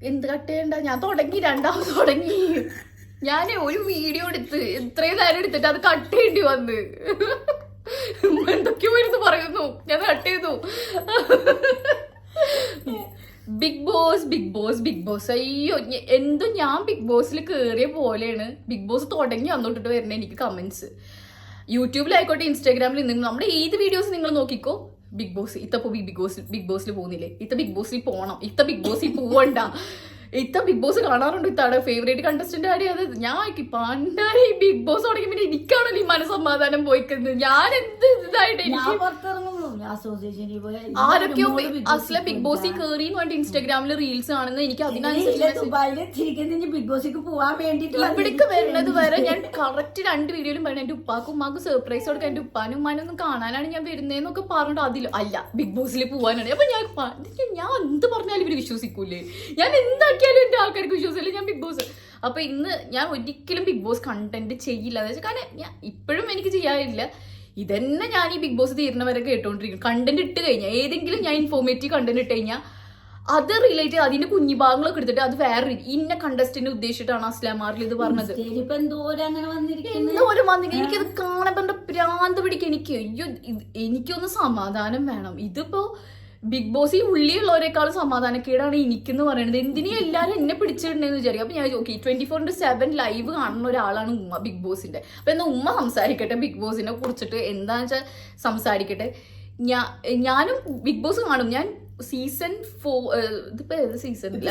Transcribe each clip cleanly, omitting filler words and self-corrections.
എന്ത് കട്ട് ചെയ്യണ്ട, ഞാൻ തുടങ്ങി, രണ്ടാമത് തുടങ്ങി. ഞാൻ ഒരു വീഡിയോ എടുത്ത് ഇത്രയും നേരം എടുത്തിട്ട് അത് കട്ട് ചെയ്യേണ്ടി വന്ന്. എന്തൊക്കെയോ ഇരുന്ന് പറയുന്നു, ഞാൻ കട്ട് ചെയ്തു. ബിഗ് ബോസ് ബിഗ് ബോസ് ബിഗ് ബോസ്, അയ്യോ എന്തും ഞാൻ ബിഗ് ബോസിൽ കയറിയ പോലെയാണ്. ബിഗ് ബോസ് തുടങ്ങി വന്നോട്ടിട്ട് വരുന്ന എനിക്ക് കമന്റ്സ് യൂട്യൂബിലായിക്കോട്ടെ ഇൻസ്റ്റാഗ്രാമിൽ നിങ്ങൾ നമ്മുടെ ഏത് വീഡിയോസ് നിങ്ങൾ നോക്കിക്കോ, ബിഗ് ബോസ് ഇത്തപ്പോ ബിഗ് ബോസിൽ പോകുന്നില്ലേ, ഇത്ത ബിഗ് ബോസിൽ പോകണം, ഇത്ത ബിഗ് ബോസിൽ പോവണ്ട, ഇത്ത ബിഗ് ബോസ് കാണാറുണ്ട്, ഇത്താണ് ഫേവറേറ്റ് കണ്ടസ്റ്റന്റ് ആരെയും. അത് ഞാൻ പണ്ടാണ് ഈ ബിഗ് ബോസ് തുടങ്ങി പിന്നെ എനിക്കാണല്ലോ ഈ മനസ്സമാധാനം പോയിക്കുന്നത്. ഞാൻ എന്ത് ഇതായിട്ട് ആരൊക്കെയോ അസല ബിഗ് ബോസിൽ കയറി വേണ്ടി ഇൻസ്റ്റാഗ്രാമിൽ റീൽസ് കാണുന്നത് എനിക്ക് അതിനനുസരിച്ച് ഇവിടേക്ക് വരുന്നത് വരെ ഞാൻ കറക്റ്റ് 2 വീഡിയോയിലും പറഞ്ഞു എന്റെ ഉപ്പാക്കും ഉമ്മാക്കും സർപ്രൈസ് കൊടുക്കാൻ, എന്റെ ഉപ്പാനും ഉമ്മാനൊന്നും കാണാനാണ് ഞാൻ വരുന്നതെന്നൊക്കെ പറഞ്ഞിട്ട് അതിലും അല്ല ബിഗ് ബോസിൽ പോവാനാണ്. അപ്പൊ ഞാൻ എന്ത് പറഞ്ഞാലും ഇവര് വിശ്വസിക്കൂലേ, ഞാൻ എന്താക്കിയാലും എന്റെ ആൾക്കാർക്ക് വിശ്വസിക്കില്ല ഞാൻ ബിഗ് ബോസ്. അപ്പൊ ഇന്ന് ഞാൻ ഒരിക്കലും ബിഗ് ബോസ് കണ്ടന്റ് ചെയ്യില്ല എന്ന് വെച്ചാൽ, കാരണം ഞാൻ ഇപ്പോഴും എനിക്ക് ചെയ്യാറില്ല. ഇതന്നെ ഞാൻ ഈ ബിഗ് ബോസ് തീരുന്നവരെ കേട്ടോണ്ടിരിക്കും. കണ്ടന്റ് ഇട്ട് കഴിഞ്ഞാൽ ഏതെങ്കിലും ഞാൻ ഇൻഫോർമേറ്റീവ് കണ്ടന്റ് ഇട്ട് കഴിഞ്ഞാൽ അത് റിലേറ്റ് ചെയ്ത് അതിന്റെ കുഞ്ഞു ഭാഗങ്ങളൊക്കെ എടുത്തിട്ട് അത് വേറെ ഇന്ന കണ്ടസ്റ്റിനെ ഉദ്ദേശിച്ചിട്ടാണ് അസ്ലാമാറിൽ ഇത് പറഞ്ഞത്. എന്തോരം വന്നിരിക്കും, എനിക്കത് കാണുമ്പോ ഭ്രാന്ത് പിടിക്കും. എനിക്ക് അയ്യോ എനിക്കൊന്ന് സമാധാനം വേണം. ഇതിപ്പോ ബിഗ് ബോസ് ഈ ഉള്ളിയുള്ളവരെക്കാളും സമാധാനക്കേടാണ് എനിക്കെന്ന് പറയുന്നത്. എന്തിനും എല്ലാവരും എന്നെ പിടിച്ചിട്ടുണ്ടെന്ന് വിചാരിക്കും. അപ്പൊ ഞാൻ ഓക്കെ 24/7 ലൈവ് കാണുന്ന ഒരാളാണ് ഉമ്മ ബിഗ് ബോസിന്റെ. അപ്പൊ എന്നാ ഉമ്മ സംസാരിക്കട്ടെ ബിഗ് ബോസിനെ കുറിച്ചിട്ട്, എന്താന്ന് വെച്ചാൽ സംസാരിക്കട്ടെ. ഞാനും ബിഗ് ബോസ് കാണും. ഞാൻ സീസൺ 4 ഇതിപ്പോ ഏത് സീസണില്ല,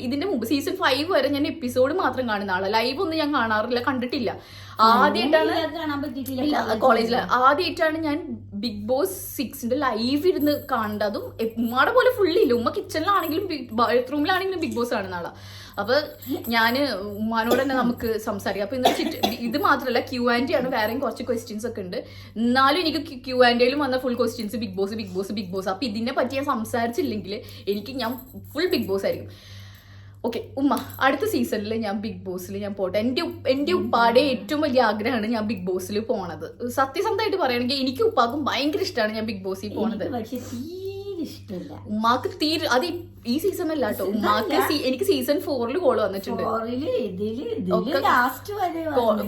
ഇതിന്റെ മുമ്പ് സീസൺ 5 വരെ ഞാൻ എപ്പിസോഡ് മാത്രം കാണുന്ന ആളാണ്. ലൈവ് ഒന്നും ഞാൻ കാണാറില്ല, കണ്ടിട്ടില്ല. ആദ്യമായിട്ടാണ് കോളേജിൽ ആദ്യമായിട്ടാണ് ഞാൻ ബിഗ് ബോസ് 6 ലൈവ് ഇരുന്ന് കാണേണ്ടത്. അതും ഉമ്മയുടെ പോലെ ഫുള്ളില്ല, ഉമ്മ കിച്ചണിലാണെങ്കിലും ബാത്റൂമിലാണെങ്കിലും ബിഗ് ബോസ് കാണുന്ന ആളാ. അപ്പൊ ഞാന് ഉമ്മാനോട് തന്നെ നമുക്ക് സംസാരിക്കാം. അപ്പൊ ഇന്ന് ഇത് മാത്രമല്ല Q&A ആണ്, വേറെയും കുറച്ച് ക്വസ്റ്റ്യൻസ് ഒക്കെ ഉണ്ട്. എന്നാലും എനിക്ക് Q&Aയിലും വന്ന ഫുൾ ക്വസ്റ്റ്യൻസ് ബിഗ് ബോസ് ബിഗ് ബോസ് ബിഗ് ബോസ്. അപ്പൊ ഇതിനെ പറ്റി ഞാൻ സംസാരിച്ചില്ലെങ്കിൽ ഞാൻ ഫുൾ ബിഗ് ബോസ് ആയിരിക്കും. ഓക്കെ ഉമ്മ, അടുത്ത സീസണിൽ ഞാൻ ബിഗ് ബോസിൽ ഞാൻ പോട്ടെ. എന്റെ ഉപ്പാടെ ഏറ്റവും വലിയ ആഗ്രഹമാണ് ഞാൻ ബിഗ് ബോസിൽ പോണത്. സത്യസന്ധമായിട്ട് പറയുകയാണെങ്കിൽ എനിക്ക് ഉപ്പാക്കും ഭയങ്കര ഇഷ്ടമാണ് ഞാൻ ബിഗ് ബോസിൽ പോണത്. ഉമ്മാക്ക് അത് ഈ സീസൺ അല്ല കേട്ടോ. ഉമ്മാക്ക് എനിക്ക് സീസൺ 4 കോള് വന്നിട്ടുണ്ട്,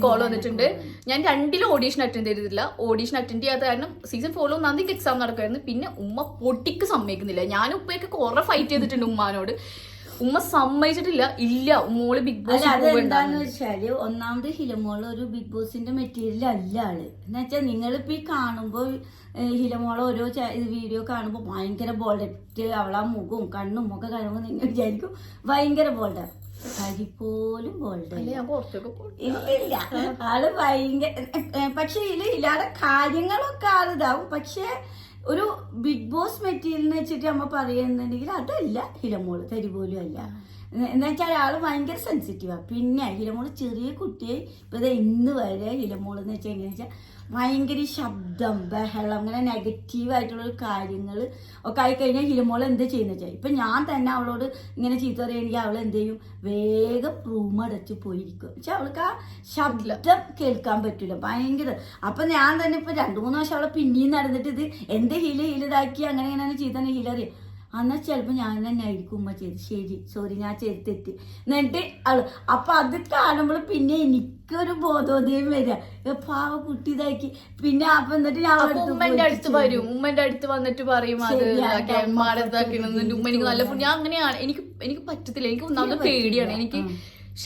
കോള് വന്നിട്ടുണ്ട്. ഞാൻ 2 ഓഡീഷൻ അറ്റൻഡ് ചെയ്തിട്ടില്ല. ഓഡീഷൻ അറ്റൻഡ് ചെയ്യാത്ത കാരണം സീസൺ 4 ഒന്നാം തീയതി എക്സാം നടക്കുമായിരുന്നു. പിന്നെ ഉമ്മ പൊട്ടിക്ക് സമ്മതിക്കുന്നില്ല. ഞാൻ ഉപ്പയൊക്കെ കുറെ ഫൈറ്റ് ചെയ്തിട്ടുണ്ട് ഉമ്മാനോട്. ഉമ്മ സമ്മതിച്ചിട്ടില്ല. ഇല്ല മോള് ബിഗ് ബോസ് എന്താന്ന് വെച്ചാല്, ഒന്നാമത് ഹിലമോള് ഒരു ബിഗ് ബോസിന്റെ മെറ്റീരിയൽ അല്ല ആള്. എന്ന് വെച്ചാൽ നിങ്ങളിപ്പോ ഈ കാണുമ്പോ ഹിലമോളെ ഓരോ വീഡിയോ കാണുമ്പോ ഭയങ്കര ബോൾഡായിട്ട് അവളാ മുഖവും കണ്ണും ഒക്കെ കാണുമ്പോ നിങ്ങൾ വിചാരിക്കും ഭയങ്കര ബോൾഡാണ്. കരിപ്പോലും ഇല്ല ആള് ഭയങ്കര. പക്ഷെ ഇല്ലാതെ കാര്യങ്ങളൊക്കെ ആളിതാവും. പക്ഷെ ഒരു ബിഗ് ബോസ് മെറ്റീരിയൽ വെച്ചിട്ട് നമ്മൾ പറയുന്നുണ്ടെങ്കിൽ അതല്ല ഹിലമോള്, തരി പോലും അല്ല. എന്താ വെച്ചാൽ ആള് ഭയങ്കര സെൻസിറ്റീവാണ്. പിന്നെ ഹിലമോള് ചെറിയ കുട്ടിയെ ഇപ്പൊ ഇന്ന് വരെ ഹിലമോള് എന്ന് വെച്ചാൽ എങ്ങനെയാ വെച്ചാൽ ഭയങ്കര ശബ്ദം, ബഹളം, അങ്ങനെ നെഗറ്റീവായിട്ടുള്ള കാര്യങ്ങൾ ഒക്കെ ആയിക്കഴിഞ്ഞാൽ ഹിലമോൾ എന്താ ചെയ്യുന്ന വെച്ചാൽ, ഇപ്പം ഞാൻ തന്നെ അവളോട് ഇങ്ങനെ ചീത്ത പറയുകയാണെങ്കിൽ അവൾ എന്ത് ചെയ്യും, വേഗം റൂം അടച്ച് പോയിരിക്കും. പക്ഷെ അവൾക്ക് ആ ശബ്ദം കേൾക്കാൻ പറ്റില്ല, ഭയങ്കര. അപ്പം ഞാൻ തന്നെ ഇപ്പം 2-3 വർഷം അവളെ പിന്നെയും നടന്നിട്ട് ഇത് എന്ത് ഇതാക്കി അങ്ങനെ ഇങ്ങനെ ചീത്ത ഹിലറിയാം. എന്നാൽ ചിലപ്പോൾ ഞാൻ തന്നെ ആയിരിക്കും ഉമ്മ ചെയ്ത്, ശരി സോറി ഞാൻ ചെയ്ത് തെറ്റി എന്നിട്ട് അവള്. അപ്പം അത് കാണുമ്പോൾ പിന്നെ എനിക്കൊരു ബോധോദയം വരിക, പാവ കുട്ടി ഇതാക്കി. പിന്നെ അപ്പൊ എന്നിട്ട് ഞാൻ ഉമ്മന്റെ അടുത്ത് വരും, ഉമ്മന്റെ അടുത്ത് വന്നിട്ട് പറയും അത് ഉമ്മ എനിക്ക് നല്ല. ഞാൻ അങ്ങനെയാണ്, എനിക്ക് പറ്റത്തില്ല. എനിക്ക് ഒന്നാമത് പേടിയാണ്. എനിക്ക്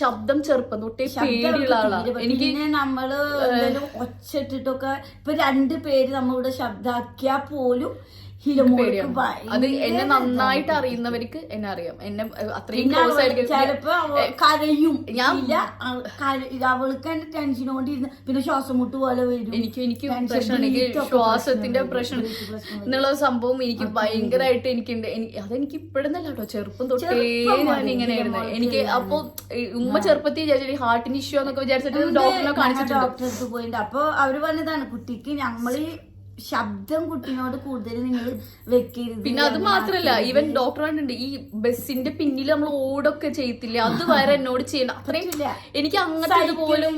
ശബ്ദം ചെറുപ്പം തൊട്ടേ പേടിയുള്ള ആളാണ്. എനിക്ക് നമ്മള് ഒച്ചിട്ടിട്ടൊക്കെ ഇപ്പൊ 2 പേര് നമ്മളിവിടെ ശബ്ദാക്കിയാൽ പോലും അത് എന്നെ നന്നായിട്ട് അറിയുന്നവർക്ക് എന്നെ അറിയാം. എന്നെ അത്രയും ക്ലോസ് ആയിരിക്കും. ചിലപ്പോ കരയും, അവൾക്ക് തന്നെ ടെൻഷനോണ്ടിരുന്ന് പിന്നെ ശ്വാസം മുട്ട് പോലെ വരും. എനിക്ക് പ്രശ്നമാണ്, എനിക്ക് ശ്വാസത്തിന്റെ പ്രശ്നം എന്നുള്ള സംഭവം എനിക്ക് ഭയങ്കരമായിട്ട് എനിക്കുണ്ട്. അതെനിക്ക് ഇപ്പോഴെന്നല്ല കേട്ടോ, ചെറുപ്പം തൊട്ടേ ഞാൻ ഇങ്ങനെയായിരുന്നു. എനിക്ക് അപ്പൊ ഉമ്മ ചെറുപ്പത്തിൽ വിചാരിച്ചു ഹാർട്ടിന് ഇഷ്യൂ എന്നൊക്കെ വിചാരിച്ചിട്ട് ഡോക്ടറിനെ കാണിച്ചിട്ടുണ്ട്. ഡോക്ടർക്ക് പോയിട്ട് അപ്പൊ അവര് പറഞ്ഞതാണ് കുട്ടിക്ക് നമ്മള് ശബ്ദം കുട്ടിനോട് കൂടുതൽ നിങ്ങൾ വെക്കരുത്. പിന്നെ അത് മാത്രല്ല, ഈവൻ ഡോക്ടർ കണ്ടുണ്ട് ഈ ബസ്സിന്റെ പിന്നിൽ നമ്മൾ ഓടൊക്കെ ചെയ്യത്തില്ലേ, അത് വരെ എന്നോട് ചെയ്യണം. അത്രയും എനിക്ക് അങ്ങനത്തെ പോലും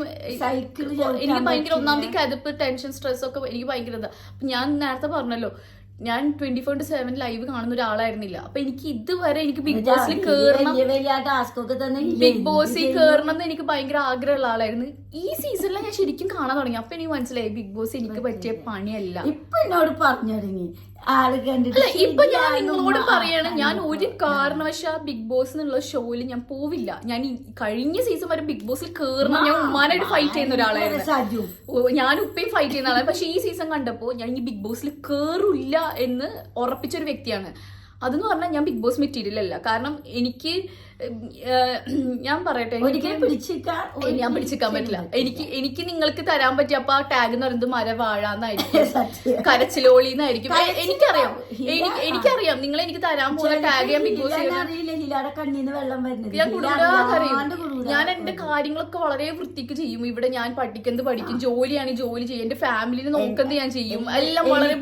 എനിക്ക് ഭയങ്കര ഒന്നാമത്തെ കരുപ്പ്, ടെൻഷൻ, സ്ട്രെസ് ഒക്കെ എനിക്ക് ഭയങ്കര ഇതാ. ഞാൻ നേരത്തെ പറഞ്ഞല്ലോ ഞാൻ 24/7 ലൈവ് കാണുന്ന ഒരാളായിരുന്നില്ല. അപ്പൊ എനിക്ക് ഇതുവരെ എനിക്ക് ബിഗ് ബോസിൽ കേറണം, ബിഗ് ബോസിൽ കേറണം എന്ന് എനിക്ക് ഭയങ്കര ആഗ്രഹമുള്ള ആളായിരുന്നു. ഈ സീസണിൽ ഞാൻ ശരിക്കും കാണാൻ തുടങ്ങി. അപ്പൊ എനിക്ക് മനസ്സിലായി ബിഗ് ബോസ് എനിക്ക് പറ്റിയ പണിയല്ല. ഇപ്പൊ എന്നോട് പറഞ്ഞു തുടങ്ങി ആള് അല്ല, കണ്ടിട്ട്. ഇപ്പൊ ഞാൻ നിങ്ങളോട് പറയാണ്, ഞാൻ ഒരു കാരണവശാൽ ബിഗ് ബോസ് എന്നുള്ള ഷോയില് ഞാൻ പോവില്ല. ഞാൻ ഈ കഴിഞ്ഞ സീസൺ വരെ ബിഗ് ബോസിൽ കേറണം, ഞാൻ ഉമ്മാനായിട്ട് ഫൈറ്റ് ചെയ്യുന്ന ഒരാളായിരുന്നു. ഞാൻ ഉപ്പയും ഫൈറ്റ് ചെയ്യുന്ന ആളാണ്. പക്ഷെ ഈ സീസൺ കണ്ടപ്പോ ഞാൻ ഈ ബിഗ് ബോസിൽ കേറില്ല എന്ന് ഉറപ്പിച്ചൊരു വ്യക്തിയാണ്. അതെന്ന് പറഞ്ഞാൽ ഞാൻ ബിഗ് ബോസ് മെറ്റീരിയൽ അല്ല. കാരണം എനിക്ക് ഞാൻ പറയട്ടെ, ഞാൻ പിടിച്ചിക്കാൻ പറ്റില്ല. എനിക്ക് നിങ്ങൾക്ക് തരാൻ പറ്റിയ അപ്പൊ ആ ടാഗ് എന്ന് പറയുന്നത് മരവാഴാന്നായിരിക്കും, കരച്ചിലോളിന്നായിരിക്കും. എനിക്കറിയാം നിങ്ങൾ എനിക്ക് തരാൻ പോകുന്ന ടാഗ്. ഞാൻ ബിഗ് ബോസ് ഞാൻ കുടുംബം, ഞാൻ എന്റെ കാര്യങ്ങളൊക്കെ വളരെ വൃത്തിക്ക് ചെയ്യും. ഇവിടെ ഞാൻ പഠിക്കുന്നത് പഠിക്കും, ജോലിയാണ് ജോലി ചെയ്യും, എന്റെ ഫാമിലിനെ നോക്കുന്നത് ഞാൻ ചെയ്യും, എല്ലാം വളരെ.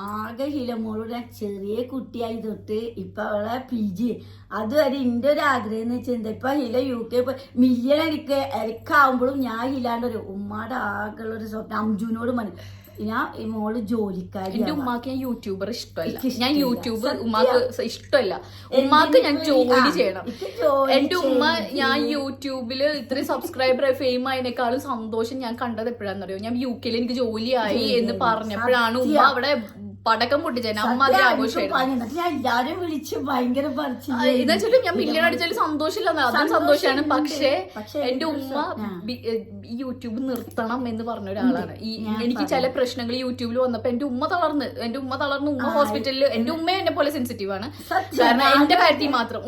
ആകെ ഹിലമോളുടെ ചെറിയ കുട്ടിയായി തൊട്ട് ഇപ്പൊ അവളെ PG അതുവരെ എന്റെ ഒരു ആഗ്രഹം എന്ന് വെച്ചാൽ എന്താ, ഇപ്പൊ ഹില UK മില്യൺ എനിക്കാവുമ്പോഴും ഞാൻ ഹിലാണ്ട് ഒരു ഉമ്മാടെ ആകെയുള്ള ഒരു സ്വപ്നം അംജുനോട് ഞാൻ ഈ മോള് ജോലിക്കാരി. എന്റെ ഉമ്മാക്ക് ഞാൻ യൂട്യൂബർ ഇഷ്ടമല്ല, ഞാൻ യൂട്യൂബ് ഉമ്മാക്ക് ഇഷ്ടമല്ല. ഉമ്മാക്ക് ഞാൻ ജോലി ചെയ്യണം. എന്റെ ഉമ്മ ഞാൻ യൂട്യൂബില് ഇത്രയും സബ്സ്ക്രൈബർ ഫെയിം ആയതിനേക്കാളും സന്തോഷം ഞാൻ കണ്ടത് എപ്പോഴാണെന്നറിയോ, ഞാൻ UK എനിക്ക് ജോലിയായി എന്ന് പറഞ്ഞപ്പോഴാണ് ഉമ്മ അവിടെ പടക്കം പൊട്ടിച്ചേനെ. അമ്മ അതിൽ ആഘോഷമായിരുന്നു. എല്ലാരും വിളിച്ച് ഭയങ്കര എന്ന് വെച്ചിട്ട് ഞാൻ മില്യൺ അടിച്ചാലും സന്തോഷമില്ല, അതും സന്തോഷമാണ്. പക്ഷെ എന്റെ ഉമ്മ ഈ യൂട്യൂബ് നിർത്തണം എന്ന് പറഞ്ഞ ഒരാളാണ്. എനിക്ക് ചില പ്രശ്നങ്ങൾ യൂട്യൂബിൽ വന്നപ്പോ എന്റെ ഉമ്മ തളർന്ന് ഉമ്മ ഹോസ്പിറ്റലിൽ. എന്റെ ഉമ്മ എന്നെ പോലെ സെൻസിറ്റീവ് ആണ്. കാരണം എന്റെ കാര്യത്തിൽ മാത്രം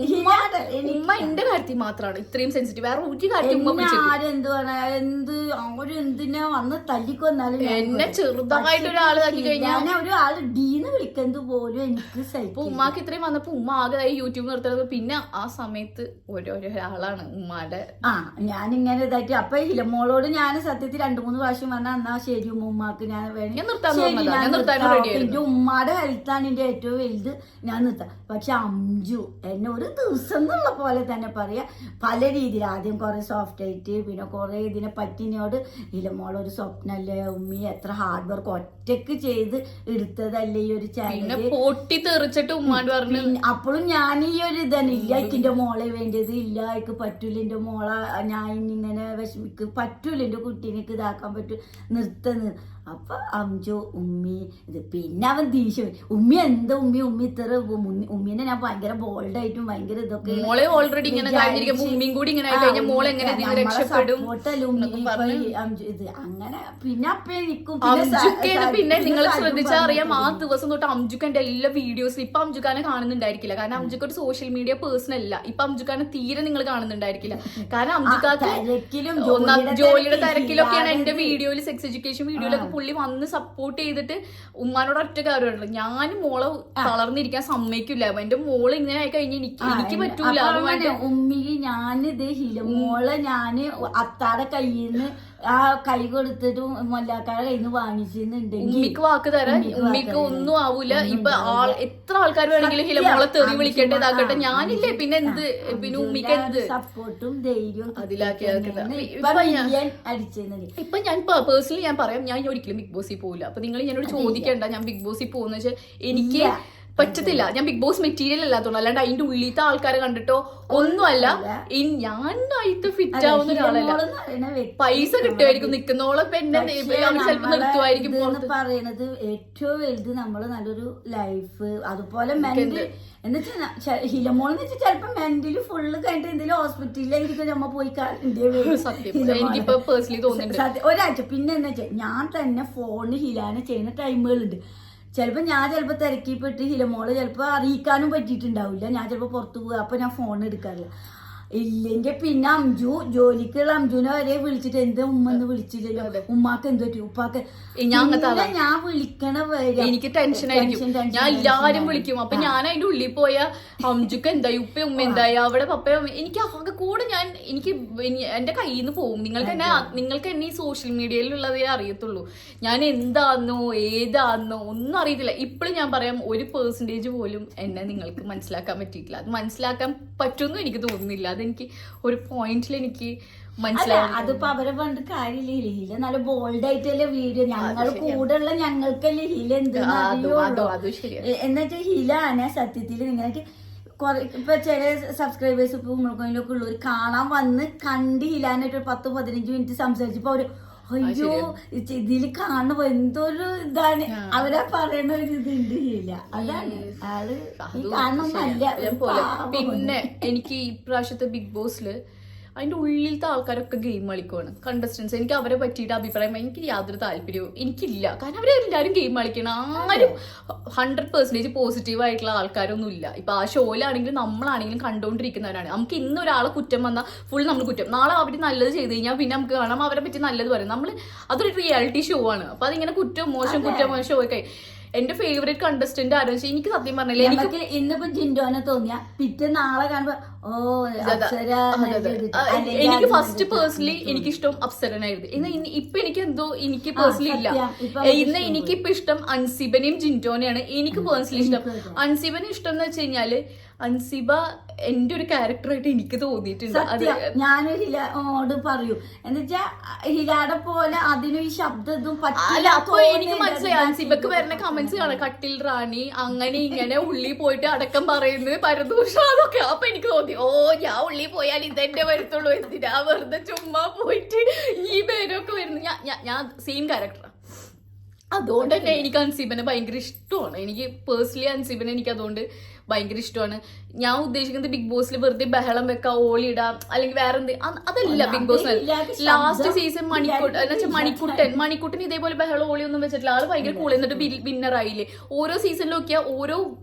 ഉമ്മ എന്റെ കാര്യത്തിൽ മാത്രമാണ് ഇത്രയും സെൻസിറ്റീവ്. വേറെ ഒരു കാര്യത്തിൽ ഉമ്മ എന്നെ ചെറുതായിട്ട് ഒരാൾ ആക്കി കഴിഞ്ഞാൽ ഡീന്ന് വിളിക്കുന്നത് പോലും എനിക്ക് സഹിക്കും. ഉമ്മാക്ക് ഇത്രയും വന്നപ്പോ ഉമ്മ ആകെ യൂട്യൂബ് നിർത്തുന്നത്. പിന്നെ ആ സമയത്ത് ഓരോരോ ആളാണ് ഉമ്മാടെ. ഞാനിങ്ങനെ ഇതായിട്ട് അപ്പൊ ഹിലമോളോട് ഞാൻ സത്യത്തിൽ 2-3 പ്രാവശ്യം പറഞ്ഞാൽ എന്നാ ശരി ഉമ്മാക്ക് ഞാൻ എന്റെ ഉമ്മാടെ ഹെൽത്താണ് എന്റെ ഏറ്റവും വലുത്, ഞാൻ നിർത്താം. പക്ഷെ അംജു എന്നെ ഒരു ദിവസം എന്നുള്ള പോലെ തന്നെ പറയാ പല രീതിയിൽ. ആദ്യം കുറെ സോഫ്റ്റ് ആയിട്ട്, പിന്നെ കുറെ ഇതിനെ പറ്റിനോട് ഹിലമോളൊരു സ്വപ്നല്ലേ ഉമ്മി, എത്ര ഹാർഡ് വർക്ക് ഒറ്റക്ക് ചെയ്ത് എടുത്തതല്ലേ ഈ ഒരു ചാനൽ പൊട്ടി തെറിച്ചിട്ട് ഉമ്മാണ്ട് പറഞ്ഞു. അപ്പോഴും ഞാൻ ഈ ഒരു ഇതന്നെ ഇല്ല, എന്റെ മോളെ വേണ്ടത് ഇല്ല, എനിക്ക് പറ്റൂല, എന്റെ മോളെ ഞാൻ ഇങ്ങനെ വിഷമിക്ക് പറ്റൂല, എന്റെ കുട്ടീനക്ക് ഇതാക്കാൻ പറ്റൂ, നിർത്തുന്നു. അപ്പൊ അംജു ഉമ്മി ഇത്. പിന്നെ അവൻ ദേഷ്യം, ഉമ്മി എന്താ ഉമ്മി ഇത്ര ഉമ്മീനെ ഞാൻ ഭയങ്കര ബോൾഡായിട്ടും ഭയങ്കര ഇതൊക്കെ മോളെ ഓൾറെഡി ഇങ്ങനെ ഉമ്മിയും കൂടി ഇങ്ങനെ മോളെ എങ്ങനെ രക്ഷപ്പെടും ഇത് അങ്ങനെ. പിന്നെ അപ്പൊ എനിക്കും പിന്നെ നിങ്ങൾ ശ്രദ്ധിച്ചാൽ അറിയാം, ആ ദിവസം തൊട്ട് അംജുക്കന്റെ എല്ലാ വീഡിയോസും ഇപ്പൊ അംജുക്കാനെ കാണുന്നുണ്ടായിരിക്കില്ല. കാരണം അംജുക്ക് ഒരു സോഷ്യൽ മീഡിയ പേഴ്സൺ അല്ല. ഇപ്പൊ അംജുക്കാനെ തീരെ നിങ്ങൾ കാണുന്നുണ്ടായിരിക്കില്ല. കാരണം അംജുക്കാക്ക് ജോലിയുടെ തിരക്കിലൊക്കെയാണ് എന്റെ വീഡിയോയിൽ, സെക്സ് എഡ്യൂക്കേഷൻ വീഡിയോയിലൊക്കെ പുള്ളി വന്ന് സപ്പോർട്ട് ചെയ്തിട്ട് ഉമ്മാനോട് ഒറ്റ കാര്യമുള്ളൂ, ഞാൻ മോളെ തളർന്നിരിക്കാൻ സമ്മതിക്കില്ല. എന്റെ മോള് ഇങ്ങനെ ആയി കഴിഞ്ഞാൽ എനിക്ക് പറ്റൂല. ഉമ്മി ഞാനിത് ഹിലമോളെ ഞാന് അത്താടെ കയ്യിന്ന് ആ കൈ കൊടുത്തിട്ടും മൊല്ലാക്കാടെ കയ്യിൽ നിന്ന് വാങ്ങിച്ചിരുന്നുണ്ടെങ്കിൽ ഉമ്മിക്ക് വാക്ക് തരാൻ ഉമ്മിക്ക് ഒന്നും ആവൂല. ഇപ്പൊ എത്ര ആൾക്കാർ വേണമെങ്കിലും ഹിലമോളെ തെറി വിളിക്കട്ടെ ഇതാക്കട്ടെ, ഞാനില്ലേ പിന്നെ എന്ത്, പിന്നെ ഉമ്മിക്ക് എന്ത് സപ്പോർട്ടും ധൈര്യവും അതിലാക്കി. ഇപ്പൊ ഞാൻ പേഴ്സണലി ഞാൻ പറയാം, ഞാൻ ഒരിക്കലും ബിഗ് ബോസിൽ പോകില്ല. അപ്പൊ നിങ്ങൾ എന്നോട് ചോദിക്കേണ്ട ഞാൻ ബിഗ് ബോസിൽ പോകുന്ന വെച്ചാൽ എനിക്ക് പറ്റത്തില്ല. ഞാൻ ബിഗ് ബോസ് മെറ്റീരിയൽ അല്ലാത്തോണ്ട്, അല്ലാണ്ട് അതിന്റെ ഉള്ളിലത്തെ ആൾക്കാരെ കണ്ടിട്ടോ ഒന്നുമല്ല. ഞാൻ ആയിട്ട് ഫിറ്റ് ആവുന്ന ഒരാളല്ല. പൈസ കിട്ടുമായിരിക്കും നിക്കുന്നോളം, എന്നെ ചിലപ്പോ നിർത്തുമായിരിക്കും. പറയണത് ഏറ്റവും വലുത് നമ്മള് നല്ലൊരു ലൈഫ്, അതുപോലെ മെന്റൽ എന്ന് വെച്ചാൽ ഹിലമോളെന്ന് വെച്ചാൽ ചിലപ്പോ മെന്റലി ഫുള്ള് കഴിഞ്ഞിട്ട് എന്തെങ്കിലും ഹോസ്പിറ്റലിലായിരിക്കും നമ്മ പോയി ഒരാഴ്ച. പിന്നെ എന്താ വെച്ചാൽ ഞാൻ തന്നെ ഫോണിൽ ഹിലാനെ ചെയ്യുന്ന ടൈമുകളുണ്ട്. ചിലപ്പോൾ ഞാൻ തിരക്കിപ്പെട്ട് ഹിലമോള് ചിലപ്പോൾ അറിയിക്കാനും പറ്റിയിട്ടുണ്ടാവില്ല. ഞാൻ ചിലപ്പോൾ പുറത്തു പോകുക, അപ്പൊ ഞാൻ ഫോൺ എടുക്കാറില്ല. ഇല്ലെങ്കിൽ പിന്നെ അംജു ജോലിക്കുള്ള അംജുനെ വരെ വിളിച്ചിട്ട് എന്താ ഉമ്മന്ന് വിളിച്ചില്ലല്ലോ, ഉമ്മാക്ക് എന്തോ ഉപ്പാക്ക് ഞാൻ വിളിക്കണ വരെ എനിക്ക് ടെൻഷനായിരിക്കും. ഞാൻ എല്ലാരും വിളിക്കും. അപ്പൊ ഞാൻ അതിന്റെ ഉള്ളിൽ പോയ അംജുക്ക് എന്തായി, ഉപ്പ ഉമ്മ എന്തായി, അവിടെ പപ്പ, എനിക്ക് ആകെ കൂടെ എനിക്ക് എന്റെ കയ്യിൽ നിന്ന് പോകും. നിങ്ങൾക്ക് എന്നെ ഈ സോഷ്യൽ മീഡിയയിലുള്ളതേ അറിയത്തുള്ളൂ. ഞാൻ എന്താന്നോ ഏതാന്നോ ഒന്നും അറിയത്തില്ല. ഇപ്പോഴും ഞാൻ പറയാം, 1% പോലും എന്നെ നിങ്ങൾക്ക് മനസ്സിലാക്കാൻ പറ്റിയിട്ടില്ല. അത് മനസ്സിലാക്കാൻ പറ്റുമെന്നും എനിക്ക് തോന്നുന്നില്ല. അത് അതെനിക്ക് ഒരു പോയിന്റിൽ എനിക്ക് അല്ല മനസ്സിലായി. അതിപ്പോ അവരെ പണ്ട് കാര്യമില്ല. ഹീല നല്ല ബോൾഡ് ആയിട്ടല്ലേ വീഡിയോ, ഞങ്ങൾ കൂടെയുള്ള ഞങ്ങൾക്കല്ലേ ഹീല എന്തെന്ന് അറിയുള്ളൂ. എന്നുവെച്ചാൽ ഹീല ആണ് സത്യത്തിൽ നിങ്ങളായിട്ട് ഇപ്പൊ ചില സബ്സ്ക്രൈബേഴ്സ് ഇപ്പൊ ഉമ്മൾക്കൊക്കെ ഉള്ളവർ കാണാൻ വന്ന് കണ്ട് ഹിലാനായിട്ട് ഒരു 10-15 മിനിറ്റ് സംസാരിച്ചപ്പോ അവര് അയ്യോ ഇതില് കാണുമ്പോ എന്തൊരു ഇതാണ് അവരാ പറയണ ഒരു ഇതുണ്ട് ഹില. അതാണ് ആള് കാണുന്നല്ല. പിന്നെ എനിക്ക് ഇപ്രാവശ്യത്തെ ബിഗ് ബോസില് അതിന്റെ ഉള്ളിലത്തെ ആൾക്കാരൊക്കെ ഗെയിം കളിക്കുവാണ്, കണ്ടസ്റ്റൻസ്. എനിക്ക് അവരെ പറ്റിയിട്ട് അഭിപ്രായം എനിക്ക് യാതൊരു താല്പര്യവും എനിക്കില്ല. കാരണം അവരെല്ലാരും ഗെയിം കളിക്കണം. ആരും 100% പോസിറ്റീവ് ആയിട്ടുള്ള ആൾക്കാരൊന്നും ഇല്ല. ഇപ്പൊ ആ ഷോയിലാണെങ്കിലും നമ്മളാണെങ്കിലും കണ്ടുകൊണ്ടിരിക്കുന്നവരാണ്. നമുക്ക് ഇന്ന് ഒരാളെ കുറ്റം വന്നാൽ ഫുൾ നമ്മൾ കുറ്റം, നാളെ അവർ നല്ലത് ചെയ്ത് കഴിഞ്ഞാൽ പിന്നെ നമുക്ക് കാണാം അവരെ പറ്റി നല്ലത് പറയും. അതൊരു റിയാലിറ്റി ഷോ ആണ്. അപ്പൊ അതിങ്ങനെ കുറ്റം മോശം ഷോ ഒക്കെ. എന്റെ ഫേവറേറ്റ് കണ്ടസ്റ്റന്റ് ആരോ എനിക്ക് സത്യം പറഞ്ഞില്ല, എനിക്ക് ഇന്നിപ്പോ ജിൻഡോനെ തോന്നിയ പിറ്റേ നാളെ കാണുമ്പോ എനിക്ക് ഫസ്റ്റ് പേഴ്സണലി എനിക്കിഷ്ടം അപ്സരനായിരുന്നു. ഇപ്പൊ എനിക്ക് എന്തോ എനിക്ക് പേഴ്സണലി ഇല്ല. ഇന്ന് എനിക്കിപ്പോ ഇഷ്ടം അൻസിബനെയും ജിൻഡോനെയാണ് എനിക്ക് പേഴ്സണലി ഇഷ്ടം. അൻസിബനെ ഇഷ്ടം എന്ന് വെച്ച് കഴിഞ്ഞാല് അൻസിബ എന്റെ ഒരു ക്യാരക്ടറായിട്ട് എനിക്ക് തോന്നിയിട്ടുണ്ട്. ഞാനൊരു ഹിലോട് പറയൂ എന്നുവെച്ചാ ഹിലാടെ പോലെ അതിനൊരു ശബ്ദം അല്ല. അപ്പൊ എനിക്ക് മനസ്സിലായി അൻസിബക്ക് വരുന്ന കമന്റ്സ് കാണാം, കട്ടിൽ റാണി അങ്ങനെ ഇങ്ങനെ ഉള്ളി പോയിട്ട് അടക്കം പറയുന്നത് പരദൂഷണം അതൊക്കെ. അപ്പൊ എനിക്ക് തോന്നി ഞാൻ ഉള്ളി പോയാൽ ഇതെന്നെ വരത്തുള്ളൂ, എന്തിനാ വെറുതെ ചുമ്മാ പോയിട്ട് ഈ പേരൊക്കെ വരുന്നു. ഞാൻ സെയിം ക്യാരക്ടറാണ്. അതുകൊണ്ട് തന്നെ എനിക്ക് അൻസിബനെ ഭയങ്കര ഇഷ്ടമാണ്. എനിക്ക് പേഴ്സണലി അൻസിബനെ എനിക്ക് അതുകൊണ്ട് ഭയങ്കര ഇഷ്ടമാണ്. ഞാൻ ഉദ്ദേശിക്കുന്നത് ബിഗ് ബോസിൽ വെറുതെ ബഹളം വെക്കാം, ഓളിയിടാം, അല്ലെങ്കിൽ വേറെ എന്ത്, അതല്ല ബിഗ് ബോസ്. ലാസ്റ്റ് സീസൺ മണിക്കുട്ടൻ ഇതേപോലെ ബഹളം ഓളിയൊന്നും വെച്ചിട്ടില്ല. ആള് ഭയങ്കര കൂൾ. എന്നിട്ട് വിന്നർ ആയില്ലേ. ഓരോ സീസണിൽ നോക്കിയാൽ ഓരോ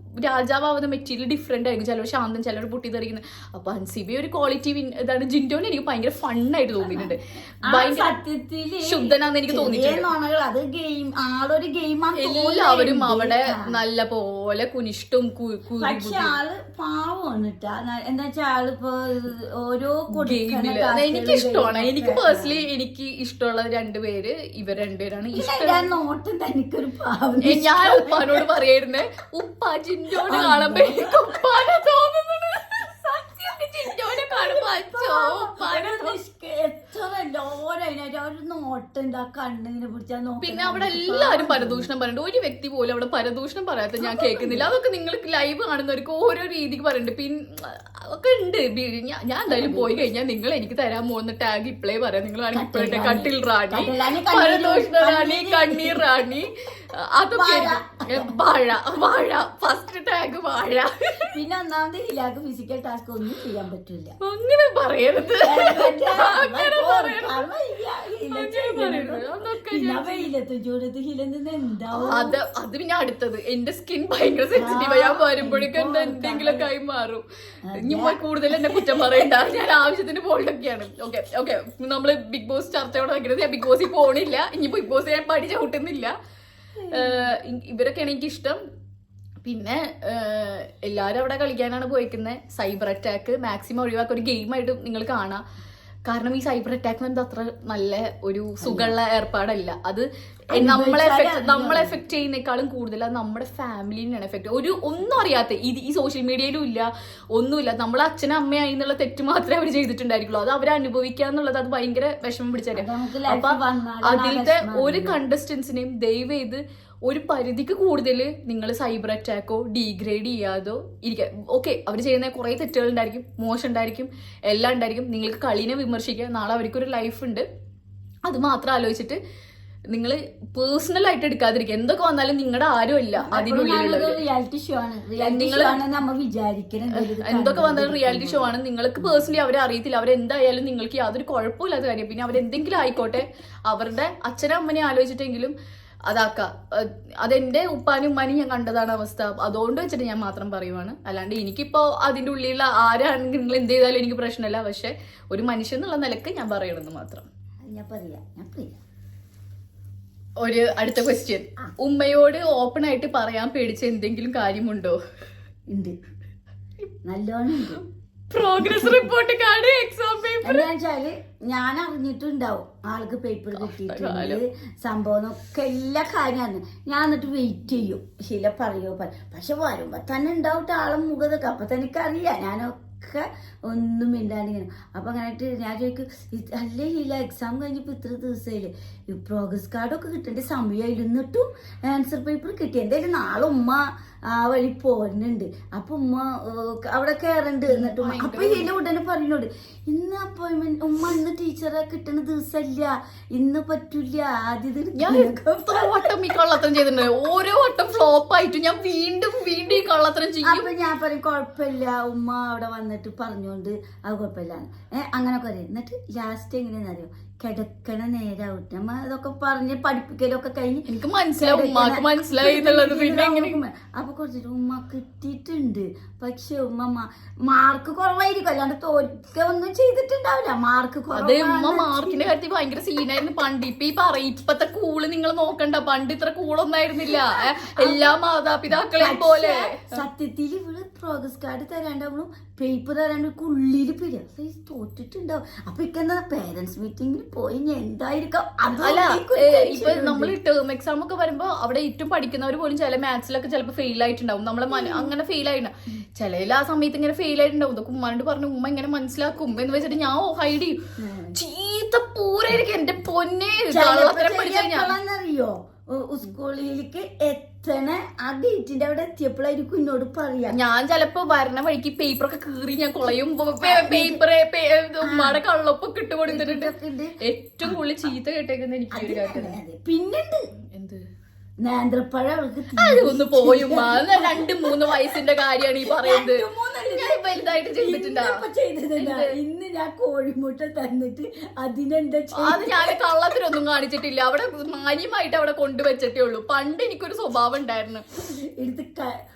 രാജാവാവുന്ന മെറ്റീരിയൽ ഡിഫറെന്റ് ആയിരിക്കും. ചിലർ ശാന്തം, ചിലർ പൊട്ടിത്തെറിക്കുന്നത്. അപ്പൊ അൻസിബി ഒരു ക്വാളിറ്റി ഇതാണ്. ജിൻഡോനെ എനിക്ക് ഭയങ്കര ഫണ്ണായിട്ട് തോന്നിയിട്ടുണ്ട്. ഭയങ്കര ശുദ്ധനാന്ന് എനിക്ക് തോന്നിയിട്ടുണ്ട്. എല്ലാവരും അവിടെ നല്ല പോലെ കുനിഷ്ടും പക്ഷെ ആള് പാവമാണ് എന്താ വെച്ചാ ആളിപ്പോ ഓരോ എനിക്ക് ഇഷ്ടമാണ്. എനിക്ക് പേഴ്സണലി എനിക്ക് ഇഷ്ടമുള്ള രണ്ടുപേര് ഇവർ രണ്ടുപേരാണ് ഇഷ്ടം. നോട്ടം തനിക്കൊരു പാവം. ഞാൻ ഉപ്പാനോട് പറയായിരുന്നേ, ഉപ്പ ജിൻഡോനെ കാണുമ്പോ എനിക്ക് ഉപ്പാനെ തോന്നുന്നത്. ജിൻഡോനെ കാണുമ്പോ പിന്നെ അവിടെ എല്ലാരും പരദൂഷണം പറയുന്നുണ്ട്. ഒരു വ്യക്തി പോലും അവിടെ പരദൂഷണം പറയാത്ത ഞാൻ കേൾക്കുന്നില്ല. അതൊക്കെ നിങ്ങൾക്ക് ലൈവ് കാണുന്നവർക്ക് ഓരോ രീതിക്ക് പറയുന്നുണ്ട്. പിന്നെ ഒക്കെ ഉണ്ട്. ഞാൻ എന്തായാലും പോയി കഴിഞ്ഞാൽ നിങ്ങൾ എനിക്ക് തരാൻ പോകുന്ന ടാഗ് ഇപ്പളേ പറയാം. നിങ്ങൾ വേണമെങ്കിൽ ഇപ്പോഴത്തെ കട്ടിൽ റാണി, പരദൂഷണ റാണി, കണ്ണീർ റാണി, അതൊക്കെ വാഴ ഫസ്റ്റ് ടാഗ് വാഴ. പിന്നെ ഒന്നാമത് ഹിലാക്ക് ഫിസിക്കൽ ടാസ്ക് ഒന്നും ചെയ്യാൻ പറ്റില്ല. അങ്ങനെ പറയരുത്. അത് പിന്നെ അടുത്തത് എന്റെ സ്കിൻ ഭയങ്കര സെൻസിറ്റീവ്. ഞാൻ വരുമ്പോഴേക്കും എന്തെങ്കിലുമൊക്കെ ആയി മാറും. ഇനി കൂടുതൽ എന്നെ കുറ്റം പറയണ്ട. ഞാൻ ആവശ്യത്തിന് ബോൾഡൊക്കെയാണ്. ഓക്കെ നമ്മള് ബിഗ് ബോസ് ചർച്ചയോടെ വയ്ക്കുന്നത്. ഞാൻ ബിഗ് ബോസിൽ പോണില്ല. ഇനി ബിഗ് ബോസ് ഞാൻ പഠിച്ച കൂട്ടുന്നില്ല. ഇവരൊക്കെയാണ് എനിക്കിഷ്ടം. പിന്നെ എല്ലാവരും അവിടെ കളിക്കാനാണ് പോയിക്കുന്നത്. സൈബർ അറ്റാക്ക് മാക്സിമം ഒഴിവാക്കുക. ഒരു ഗെയിമായിട്ട് നിങ്ങൾ കാണാം. കാരണം ഈ സൈബർ അറ്റാക്ക് എന്നത് അത്ര നല്ല ഒരു സുഖമുള്ള ഏർപ്പാടല്ല. അത് നമ്മളെ എഫക്ട് ചെയ്യുന്നേക്കാളും കൂടുതൽ അത് നമ്മുടെ ഫാമിലിനെയാണ് എഫക്ട്. ഒന്നും അറിയാത്ത ഈ സോഷ്യൽ മീഡിയയിലും ഇല്ല, ഒന്നുമില്ല. നമ്മളെ അച്ഛനും അമ്മയായി എന്നുള്ള തെറ്റ് മാത്രമേ അവർ ചെയ്തിട്ടുണ്ടായിരിക്കുള്ളൂ. അത് അവർ അനുഭവിക്കുക എന്നുള്ളത് അത് ഭയങ്കര വിഷമം പിടിച്ചല്ലേ. അപ്പൊ അതിലത്തെ ഒരു കണ്ടസ്റ്റൻസിനെയും ദയവ് ചെയ്ത് ഒരു പരിധിക്ക് കൂടുതൽ നിങ്ങൾ സൈബർ അറ്റാക്കോ ഡീഗ്രേഡ് ചെയ്യാതോ ഇരിക്കുക. ഓക്കെ, അവർ ചെയ്യുന്ന കുറേ തെറ്റുകൾ ഉണ്ടായിരിക്കും, മോശം ഉണ്ടായിരിക്കും, എല്ലാം ഉണ്ടായിരിക്കും. നിങ്ങൾക്ക് കളിനെ വിമർശിക്കുക. നാളെ അവർക്കൊരു ലൈഫ് ഉണ്ട്. അത് മാത്രം ആലോചിച്ചിട്ട് നിങ്ങൾ പേഴ്സണൽ ആയിട്ട് എടുക്കാതിരിക്കുക. എന്തൊക്കെ വന്നാലും നിങ്ങളുടെ ആരും അല്ല അതിനുള്ളിലുള്ളത്. എന്തൊക്കെ വന്നാലും റിയാലിറ്റി ഷോ ആണ്. നിങ്ങൾക്ക് പേഴ്സണലി അവരെ അറിയത്തില്ല. അവരെന്തായാലും നിങ്ങൾക്ക് യാതൊരു കുഴപ്പമില്ലാത്ത കാര്യം. പിന്നെ അവരെന്തെങ്കിലും ആയിക്കോട്ടെ, അവരുടെ അച്ഛനും അമ്മനെ ആലോചിച്ചിട്ടെങ്കിലും അതാക്കാം. അതെന്റെ ഉപ്പാനും ഉമ്മാനും ഞാൻ കണ്ടതാണ് അവസ്ഥ. അതുകൊണ്ട് വെച്ചിട്ട് ഞാൻ മാത്രം പറയുവാണ്. അല്ലാണ്ട് എനിക്കിപ്പോ അതിന്റെ ഉള്ളിലുള്ള ആരാണെങ്കിൽ നിങ്ങൾ എന്ത് ചെയ്താലും എനിക്ക് പ്രശ്നമല്ല. പക്ഷെ ഒരു മനുഷ്യൻ എന്നുള്ള നിലക്ക് ഞാൻ പറയണമെന്ന് മാത്രം. ഒരു അടുത്ത ക്വസ്റ്റ്യൻ. ഉമ്മയോട് ഓപ്പൺ ആയിട്ട് പറയാൻ പേടിച്ച എന്തെങ്കിലും കാര്യമുണ്ടോ? ഉണ്ട്, നല്ലോണം. Progress report card, exam paper. വെച്ചാല് ഞാൻ അറിഞ്ഞിട്ടുണ്ടാവും ആൾക്ക് പേപ്പർ കിട്ടിയിട്ടുണ്ട് സംഭവം ഒക്കെ എല്ലാ കാര്യമാണ്. ഞാൻ എന്നിട്ട് വെയിറ്റ് ചെയ്യും ശീല പറയോ പക്ഷെ വരുമ്പോ തന്നെ ഉണ്ടാവും ആളെ മുഖത്തൊക്കെ. അപ്പൊ തനിക്കറിയാം ഞാനൊക്കെ ഒക്കെ ഒന്നും മിണ്ടാണ്ടിങ്ങനെ. അപ്പൊ അങ്ങനെയായിട്ട് ഞാൻ ചോദിക്കും, അല്ലേ ഇല്ല എക്സാം കഴിഞ്ഞപ്പോ ഇത്ര ദിവസമായില്ലേ, ഈ പ്രോഗ്രസ് കാർഡൊക്കെ കിട്ടേണ്ട സമയമായില്ല, എന്നിട്ടും ആൻസർ പേപ്പർ കിട്ടി. എന്തായാലും നാളെ ഉമ്മ ആ വഴി പോരുന്നുണ്ട്, അപ്പൊ ഉമ്മ അവിടെ കയറണ്ട്. എന്നിട്ട് അപ്പൊ ഇതിന്റെ ഉടനെ പറയുന്നുണ്ട്, ഇന്ന് അപ്പോയിന്റ്മെന്റ് ഉമ്മ, ഇന്ന് ടീച്ചറെ കിട്ടുന്ന ദിവസമല്ല, ഇന്ന് പറ്റൂല, ഞാൻ എത്ര വട്ടം ഈ കള്ളത്തരം ചെയ്തിട്ടുണ്ട്. ഓരോ വട്ടം ഫ്ലോപ്പ് ആയിട്ട് ഞാൻ വീണ്ടും വീണ്ടും ഈ കള്ളത്തരം ചെയ്യും. അപ്പൊ ഞാൻ പറയും കുഴപ്പമില്ല, ഉമ്മ അവിടെ വന്നിട്ട് പറഞ്ഞോണ്ട് അത് കുഴപ്പമില്ല അങ്ങനെ പറയും. എന്നിട്ട് ലാസ്റ്റ് എങ്ങനെയാണെന്ന് അറിയോ, കിടക്കണ നേരാവും. നമ്മ അതൊക്കെ പറഞ്ഞ് പഠിപ്പിക്കലൊക്കെ കഴിഞ്ഞ് എനിക്ക് മനസ്സിലാവും, ഉമ്മാക്ക് മനസ്സിലായി എന്നുള്ളത്. പിന്നെ അപ്പൊ കുറച്ചിട്ട് ഉമ്മ കിട്ടിയിട്ടുണ്ട്, പക്ഷെ ഉമ്മ മാർക്ക് കുറവായിരിക്കും, അല്ലാണ്ട് തോൽക്ക ഒന്നും ചെയ്തിട്ടുണ്ടാവില്ല, മാർക്ക് അതെ. ഉമ്മ മാർക്കിന്റെ കാര്യത്തിൽ ഭയങ്കര സീനായിരുന്നു പണ്ട്. ഇപ്പത്തെ കൂള് നിങ്ങൾ നോക്കണ്ട, പണ്ട് ഇത്ര കൂളൊന്നായിരുന്നില്ല എല്ലാ മാതാപിതാക്കളെയും പോലെ. സത്യത്തിൽ ഇവള് പ്രോഗ്രസ് കാർഡ് തരാണ്ടാവളും പേപ്പർ തരാണ്ട് ഉള്ളില് പിടിയ തോറ്റിട്ടുണ്ടാവും. അപ്പൊ ഇക്കെന്താ പേരന്റ്സ് മീറ്റിംഗിൽ പോയി എന്തായിരിക്കും. അല്ല, ഇപ്പൊ നമ്മൾ ടേം എക്സാം ഒക്കെ വരുമ്പോ അവിടെ ഏറ്റവും പഠിക്കുന്നവർ പോലും ചില മാത്സിലൊക്കെ ചിലപ്പോൾ ഫെയിൽ ആയിട്ടുണ്ടാവും. നമ്മളെ അങ്ങനെ ഫെയിൽ ആയിട്ടുണ്ടാവും. ചില ആ സമയത്ത് ഇങ്ങനെ ഫെയിൽ ആയിട്ടുണ്ടാവും. ഇതൊക്കെ ഉമ്മാനോട് പറഞ്ഞു ഉമ്മ ഇങ്ങനെ മനസ്സിലാക്കും എന്ന് വെച്ചിട്ട് ഞാൻ ഹൈഡ് ചെയ്യും. ചീത്ത പൂരായിരിക്കും എന്റെ പൊന്നെ. അറിയോ, സ്കൂളിലേക്ക് എത്തണ ആ ഗേറ്റിന്റെ അവിടെ എത്തിയപ്പോഴായിരിക്കും എന്നോട് പറയാ. ഞാൻ ചിലപ്പോ വരണ വഴിക്ക് പേപ്പറൊക്കെ കീറി ഞാൻ കുളയും പേപ്പർ ഉമ്മാടെ കള്ളൊപ്പൊക്കെ ഇട്ട് കൊടുത്തിട്ടുണ്ട്. ഏറ്റവും കൂടുതൽ ചീത്ത കേട്ടേക്കുന്ന എനിക്ക് പിന്നുണ്ട് എന്ത് നേന്ത്രപ്പഴം അവൾക്ക് ഒന്ന് പോയും 2-3 വയസ്സിന്റെ കാര്യമാണ് ഈ പറയുന്നത്. വലുതായിട്ട് ചെയ്തിട്ടുണ്ടാ. ഇന്ന് ഞാൻ കോഴിമുട്ട തന്നിട്ട് അതിനെന്താ അത് ഞാൻ കള്ളത്തിനൊന്നും കാണിച്ചിട്ടില്ല. അവിടെ മാന്യമായിട്ട് അവിടെ കൊണ്ടുവച്ചിട്ടേ ഉള്ളൂ. പണ്ട് എനിക്കൊരു സ്വഭാവം ഉണ്ടായിരുന്നു.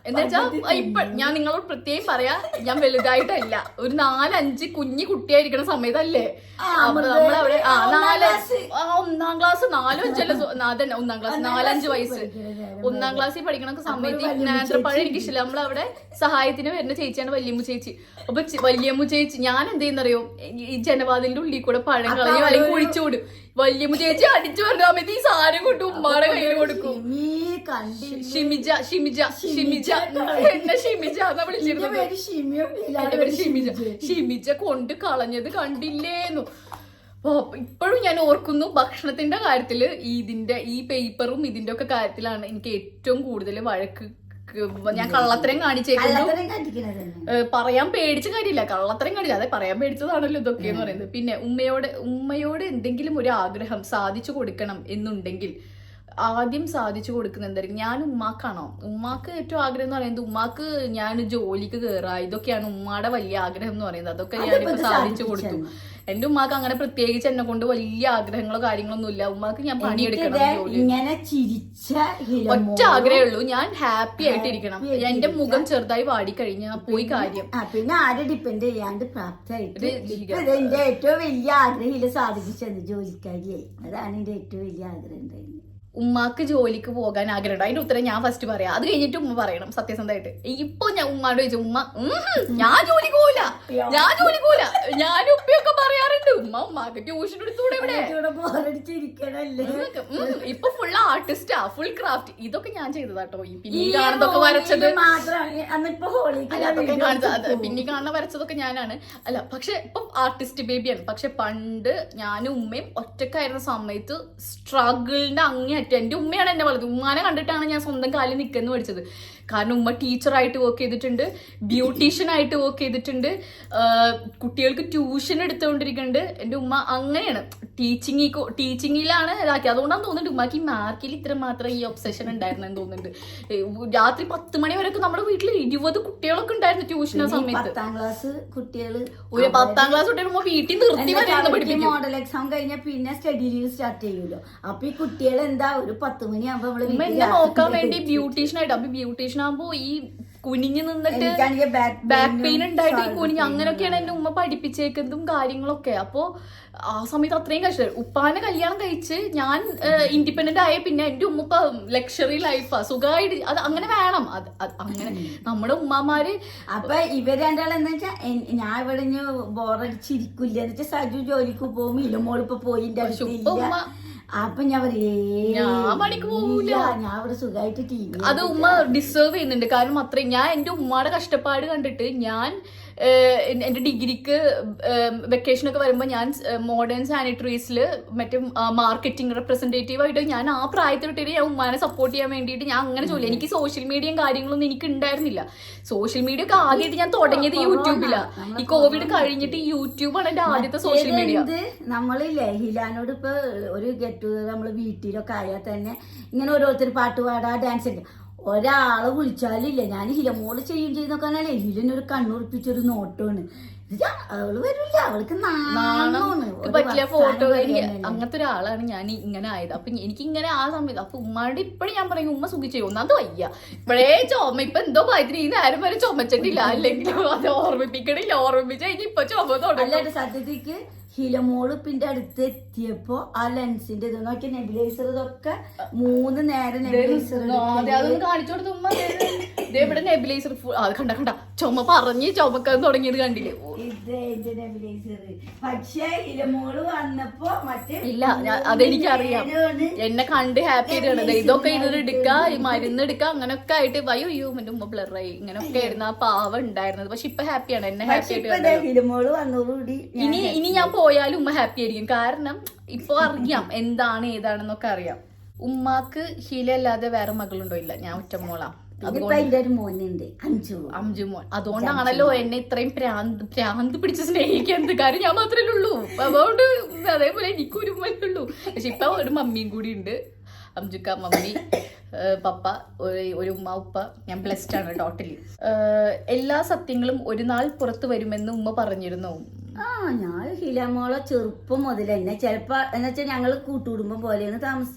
എന്നുവെച്ചാ ഇപ്പൊ ഞാൻ നിങ്ങളോട് പ്രത്യേകം പറയാ, ഞാൻ വലുതായിട്ടല്ല, ഒരു 4-5 കുഞ്ഞു കുട്ടിയായിരിക്കണ സമയത്തല്ലേ നമ്മളവിടെ 1-ാം ക്ലാസ് 4-5 അതന്നെ 1-ാം ക്ലാസ് 4-5 വയസ്സ് 1-ാം ക്ലാസ്സിൽ പഠിക്കണ സമയത്ത് നേന്ത്രപ്പഴം എനിക്ക് ഇഷ്ടമില്ല. നമ്മളവിടെ സഹായത്തിന് വരുന്ന ചേച്ചിയാണ് വല്യമ്മു ചേച്ചി. അപ്പൊ വല്യമ്മു ചേച്ചി ഞാൻ എന്ത് ചെയ്യുന്നറിയോ, ഈ ജനവാദിന്റെ ഉള്ളിൽ കൂടെ പഴം കളയും അല്ലെങ്കിൽ കുഴിച്ചുവിടും. വല്യമ്മു ചേച്ചി അടിച്ചു വരുന്ന സമയത്ത് ഈ സാരം കൊണ്ട് ഉമ്മാടെ കയ്യിൽ കൊടുക്കും. ഷിമിജ ഷിമിജ ഷിമിജ എന്നെ ഷിമിജ എന്നാ വിളിച്ചിരുന്നത്. ഷിമിജ കൊണ്ട് കളഞ്ഞത് കണ്ടില്ലേന്നു. ഇപ്പോഴും ഞാൻ ഓർക്കുന്നു, ഭക്ഷണത്തിന്റെ കാര്യത്തില് ഈ പേപ്പറും ഇതിന്റെ ഒക്കെ കാര്യത്തിലാണ് എനിക്ക് ഏറ്റവും കൂടുതൽ വഴക്ക്. ഞാൻ കള്ളത്തരം കാണിച്ചേക്കുന്നു. പറയാൻ പേടിച്ച കാര്യമില്ല, കള്ളത്തരം കാണിച്ച അതെ പറയാൻ പേടിച്ചതാണല്ലോ ഇതൊക്കെ എന്ന് പറയുന്നത്. പിന്നെ ഉമ്മയോട് എന്തെങ്കിലും ഒരു ആഗ്രഹം സാധിച്ചു കൊടുക്കണം എന്നുണ്ടെങ്കിൽ ആദ്യം സാധിച്ചു കൊടുക്കുന്ന എന്തായിരിക്കും? ഞാൻ ഉമ്മാക്കാണോ? ഉമ്മാക്ക് ഏറ്റവും ആഗ്രഹം എന്ന് പറയുന്നത് ഉമ്മാക്ക് ഞാൻ ജോലിക്ക് കയറുക, ഇതൊക്കെയാണ് ഉമ്മാടെ വലിയ ആഗ്രഹം എന്ന് പറയുന്നത്. അതൊക്കെ ഞാനിപ്പോ സാധിച്ചു കൊടുത്തു. എന്റെ ഉമ്മാക്ക് അങ്ങനെ പ്രത്യേകിച്ച് എന്നെ കൊണ്ട് വലിയ ആഗ്രഹങ്ങളോ കാര്യങ്ങളൊന്നും ഇല്ല. ഉമ്മാക്ക് ഞാൻ പണിയെടുക്കണം, ഒറ്റ ആഗ്രഹമേ ഉള്ളൂ, ഞാൻ ഹാപ്പി ആയിട്ടിരിക്കണം. എന്റെ മുഖം ചെറുതായി വാടിക്കഴിഞ്ഞാൽ പോയി കാര്യം. പിന്നെ ആരെ ഡിപ്പെൻഡ് ചെയ്യാണ്ട് പ്രാപ്തമായിട്ട് എന്റെ ഏറ്റവും വലിയ ആഗ്രഹം സാധിപ്പിച്ചത് ജോലിക്കാരിയായി. അതാണ് എന്റെ ഏറ്റവും വലിയ ആഗ്രഹം ഉണ്ടായിരുന്നത്. ഉമ്മാക്ക് ജോലിക്ക് പോകാൻ ആഗ്രഹമുണ്ട്. അതിന്റെ ഉത്തരം ഞാൻ ഫസ്റ്റ് പറയാം, അത് കഴിഞ്ഞിട്ട് ഉമ്മ പറയണം സത്യസന്ധമായിട്ട്. ഇപ്പൊ ഞാൻ ഉമ്മാനോട് ചോദിച്ചു, ഉമ്മ ഞാൻ ജോലിക്ക് പോവില്ല, ഞാൻ ജോലിക്ക് പോവില്ല. ഞാനും ഉപ്പയൊക്കെ പറയാറുണ്ട്, ഉമ്മാക്ക് ട്യൂഷൻ എടുത്തൂടെ ഇവിടെ. ഇപ്പൊ ഫുൾ ആർട്ടിസ്റ്റാ, ഫുൾ ക്രാഫ്റ്റ്. ഇതൊക്കെ ഞാൻ ചെയ്തതാട്ടോ. ഈ പിന്നീ കാണുന്നതൊക്കെ വരച്ചത്, അതൊക്കെ കാണിച്ചത് പിന്നീ കാണുന്ന വരച്ചതൊക്കെ ഞാനാണ്. അല്ല പക്ഷെ ഇപ്പൊ ആർട്ടിസ്റ്റ് ബേബിയാണ്. പക്ഷെ പണ്ട് ഞാനും ഉമ്മയും ഒറ്റക്കായിരുന്ന സമയത്ത് സ്ട്രഗിളിന്റെ അങ്ങേ എന്റെ ഉമ്മയാണ് എന്നെ വളർത്തുന്നത്. ഉമ്മാനെ കണ്ടിട്ടാണ് ഞാൻ സ്വന്തം കാലിൽ നിൽക്കുന്നു പഠിച്ചത്. കാരണം ഉമ്മ ടീച്ചറായിട്ട് വർക്ക് ചെയ്തിട്ടുണ്ട്, ബ്യൂട്ടീഷ്യനായിട്ട് വർക്ക് ചെയ്തിട്ടുണ്ട്, കുട്ടികൾക്ക് ട്യൂഷൻ എടുത്തുകൊണ്ടിരിക്കുന്നുണ്ട്. എൻ്റെ ഉമ്മ അങ്ങനെയാണ് ടീച്ചിങ്ങിലാണ് ഇതാക്കി. അതുകൊണ്ടാണ് തോന്നുന്നുണ്ട് ഉമ്മക്ക് ഈ മാർക്കിൽ ഇത്ര മാത്രം ഈ ഒബ്സെഷൻ ഉണ്ടായിരുന്നെന്ന് തോന്നുന്നുണ്ട്. രാത്രി 10 മണി വരെയൊക്കെ നമ്മുടെ വീട്ടിൽ 20 കുട്ടികളൊക്കെ ഉണ്ടായിരുന്നു ട്യൂഷൻ ആ സമയത്ത്. 10ാം ക്ലാസ് കുട്ടികൾ ഉമ്മ വീട്ടിൽ നിർത്തി വരെയാണ് പഠിപ്പിക്കും. മോഡൽ എക്സാം കഴിഞ്ഞാൽ പിന്നെ സ്റ്റഡി ലീവ് സ്റ്റാർട്ട് ചെയ്യുമല്ലോ. അപ്പൊ ഈ കുട്ടികൾ എന്താ ഒരു 10 മണിയാകുമ്പോ ഉമ്മ എന്നെ നോക്കാൻ വേണ്ടി ബ്യൂട്ടീഷ്യനായിട്ട്. അപ്പൊ ബ്യൂട്ടീഷ്യൻ ആകുമ്പോ ഈ കുനിഞ്ഞു നിന്നിട്ട് ബാക്ക് പെയിൻ ഉണ്ടായിട്ട് ഈ കുനിഞ്ഞ് അങ്ങനെയൊക്കെയാണ് എന്റെ ഉമ്മ പഠിപ്പിച്ചേക്കുന്നതും കാര്യങ്ങളൊക്കെ. അപ്പൊ ആ സമയത്ത് അത്രയും കഷ്ടം. ഉപ്പാനെ കല്യാണം കഴിച്ച് ഞാൻ ഇൻഡിപെൻഡന്റ് ആയ പിന്നെ എന്റെ ഉമ്മ ഇപ്പൊ ലക്ഷറി ലൈഫാ, സുഖമായിട്ട്. അത് അങ്ങനെ വേണം. അങ്ങനെ നമ്മുടെ ഉമ്മമാര്. അപ്പൊ ഇവര് രണ്ടാളെന്ന് വെച്ചാൽ ഞാൻ ഇവിടെ ബോറടിച്ചിരിക്കില്ല എന്ന് വെച്ചാൽ സജു ജോലിക്ക് പോകും, ഇലമോളിപ്പോ പോയി. അപ്പൊ ഞാൻ പണിക്ക് പോകൂല, ഞാൻ ഇവിടെ സുഖമായിട്ട് ടി വി. അത് ഉമ്മ ഡിസേർവ് ചെയ്യുന്നുണ്ട്. കാരണം അത്രയും ഞാൻ എന്റെ ഉമ്മയുടെ കഷ്ടപ്പാട് കണ്ടിട്ട് ഞാൻ എന്റെ ഡിഗ്രിക്ക് വെക്കേഷൻ ഒക്കെ വരുമ്പോൾ ഞാൻ മോഡേൺ സാനിറ്ററീസിൽ മറ്റേ മാർക്കറ്റിംഗ് റെപ്രസെന്റേറ്റീവ് ആയിട്ട് ഞാൻ ആ പ്രായത്തിലിട്ട് ഞാൻ ഉമ്മാനെ സപ്പോർട്ട് ചെയ്യാൻ വേണ്ടിയിട്ട് ഞാൻ അങ്ങനെ ജോലി. എനിക്ക് സോഷ്യൽ മീഡിയയും കാര്യങ്ങളൊന്നും എനിക്ക് ഉണ്ടായിരുന്നില്ല. സോഷ്യൽ മീഡിയ ഒക്കെ ആദ്യമായിട്ട് ഞാൻ തുടങ്ങിയത് യൂട്യൂബിലാണ്. ഈ കോവിഡ് കഴിഞ്ഞിട്ട് യൂട്യൂബാണ് എന്റെ ആദ്യത്തെ സോഷ്യൽ മീഡിയ. നമ്മളില്ലേ ഹിലാനോട് ഇപ്പൊ ഒരു ഗെറ്റ് ടുഗദർ നമ്മള് വീട്ടിലൊക്കെ ആയാൽ തന്നെ ഇങ്ങനെ ഓരോരുത്തർ പാട്ട് പാടാ ഡാൻസ് ഒക്കെ ഒരാള് വിളിച്ചാലില്ല ഞാൻ ഹിലമോള് ചെയ്യുന്നൊക്കെ പറഞ്ഞാലേ ഹിലനൊരു കണ്ണുറപ്പിച്ചൊരു നോട്ടമാണ്. അവള് വരില്ല, അവൾക്ക് പറ്റിയ ഫോട്ടോ അങ്ങനത്തെ ഒരാളാണ് ഞാൻ ഇങ്ങനെ ആയത്. അപ്പൊ എനിക്ക് ഇങ്ങനെ ആ സമയത്ത് അപ്പൊ ഉമ്മാരുടെ ഇപ്പഴും ഞാൻ പറയും ഉമ്മ സുഖിച്ചു ഒന്നാമത് വയ്യ ഇപ്പഴേ ചുമ. ഇപ്പൊ എന്തോ കാര്യത്തിന് ഈ നേരം വരെ ചുമച്ചിട്ടില്ല, അല്ലെങ്കിൽ അത് ഓർമ്മിപ്പിക്കണില്ല. ഓർമ്മിപ്പിച്ച എനിക്ക് ഇപ്പൊ ചുമ തുടങ്ങി. സത്യത്തിക്ക് ഹിലമോള് പിന്നെ അടുത്ത് എത്തിയപ്പോ ആ ലെൻസിന്റെ ഇത് നോക്കിയ നെബിലൈസർ ഇതൊക്കെ 3 നേരം നെബിലൈസർ അതൊന്നും കാണിച്ചു കൊടുത്ത ഉമ്മ ഇതേവിടെ നെബിലൈസർ കണ്ട ചുമ പറഞ്ഞ് ചുമക്കാൻ തുടങ്ങിയത് കണ്ടില്ലേ. പക്ഷേ ഹിലമോള് വന്നപ്പോ മറ്റേ ഇല്ല അതെനിക്കറിയാം. എന്നെ കണ്ട് ഹാപ്പി ആയിട്ടാണ് ഇതൊക്കെ ഇത് എടുക്ക ഈ മരുന്ന് എടുക്ക അങ്ങനൊക്കെ ആയിട്ട് അയ്യോ എന്റെ ഉമ്മ ബ്ലറായി ഇങ്ങനൊക്കെ ആയിരുന്നു ആ പാവം ഉണ്ടായിരുന്നത്. പക്ഷെ ഇപ്പൊ ഹാപ്പിയാണ്, എന്നെ ഹാപ്പി ആയിട്ട്. ഹിലമോള് വന്നതോടുകൂടി ഇനി ഞാൻ പോയാലും ഉമ്മ ഹാപ്പി ആയിരിക്കും. കാരണം ഇപ്പൊ അറിയാം എന്താണ് ഏതാണെന്നൊക്കെ അറിയാം. ഉമ്മാക്ക് ഹില അല്ലാതെ വേറെ മകളുണ്ടോ? ഇല്ല, ഞാൻ ഒറ്റ മോളാ. അഞ്ചു മോൻ. അതുകൊണ്ടാണല്ലോ എന്നെ ഇത്രയും പ്രാന്ത് പിടിച്ച് സ്നേഹിക്കുന്നത്. കാര്യം ഞാൻ മാത്രമേ ഉള്ളൂ. അതുകൊണ്ട് അതേപോലെ എനിക്കൊരു മോനുള്ളൂ. പക്ഷെ ഇപ്പൊ ഒരു മമ്മിയും കൂടി ഉണ്ട്. അംജുക്ക, മമ്മി, പപ്പ, ഒരു ഉമ്മ, ഉപ്പ. ഞാൻ ബ്ലെസ്ഡ് ആണ് ടോട്ടലി. എല്ലാ സത്യങ്ങളും ഒരു നാൾ പുറത്തു വരുമെന്ന് ഉമ്മ പറഞ്ഞിരുന്നു. ഞാൻ ഹിലമോളെ ചെറുപ്പം മുതൽ തന്നെ ചിലപ്പോ എന്നുവെച്ചാൽ ഞങ്ങള് കൂട്ടുകുടുംബം പോലെയാണ്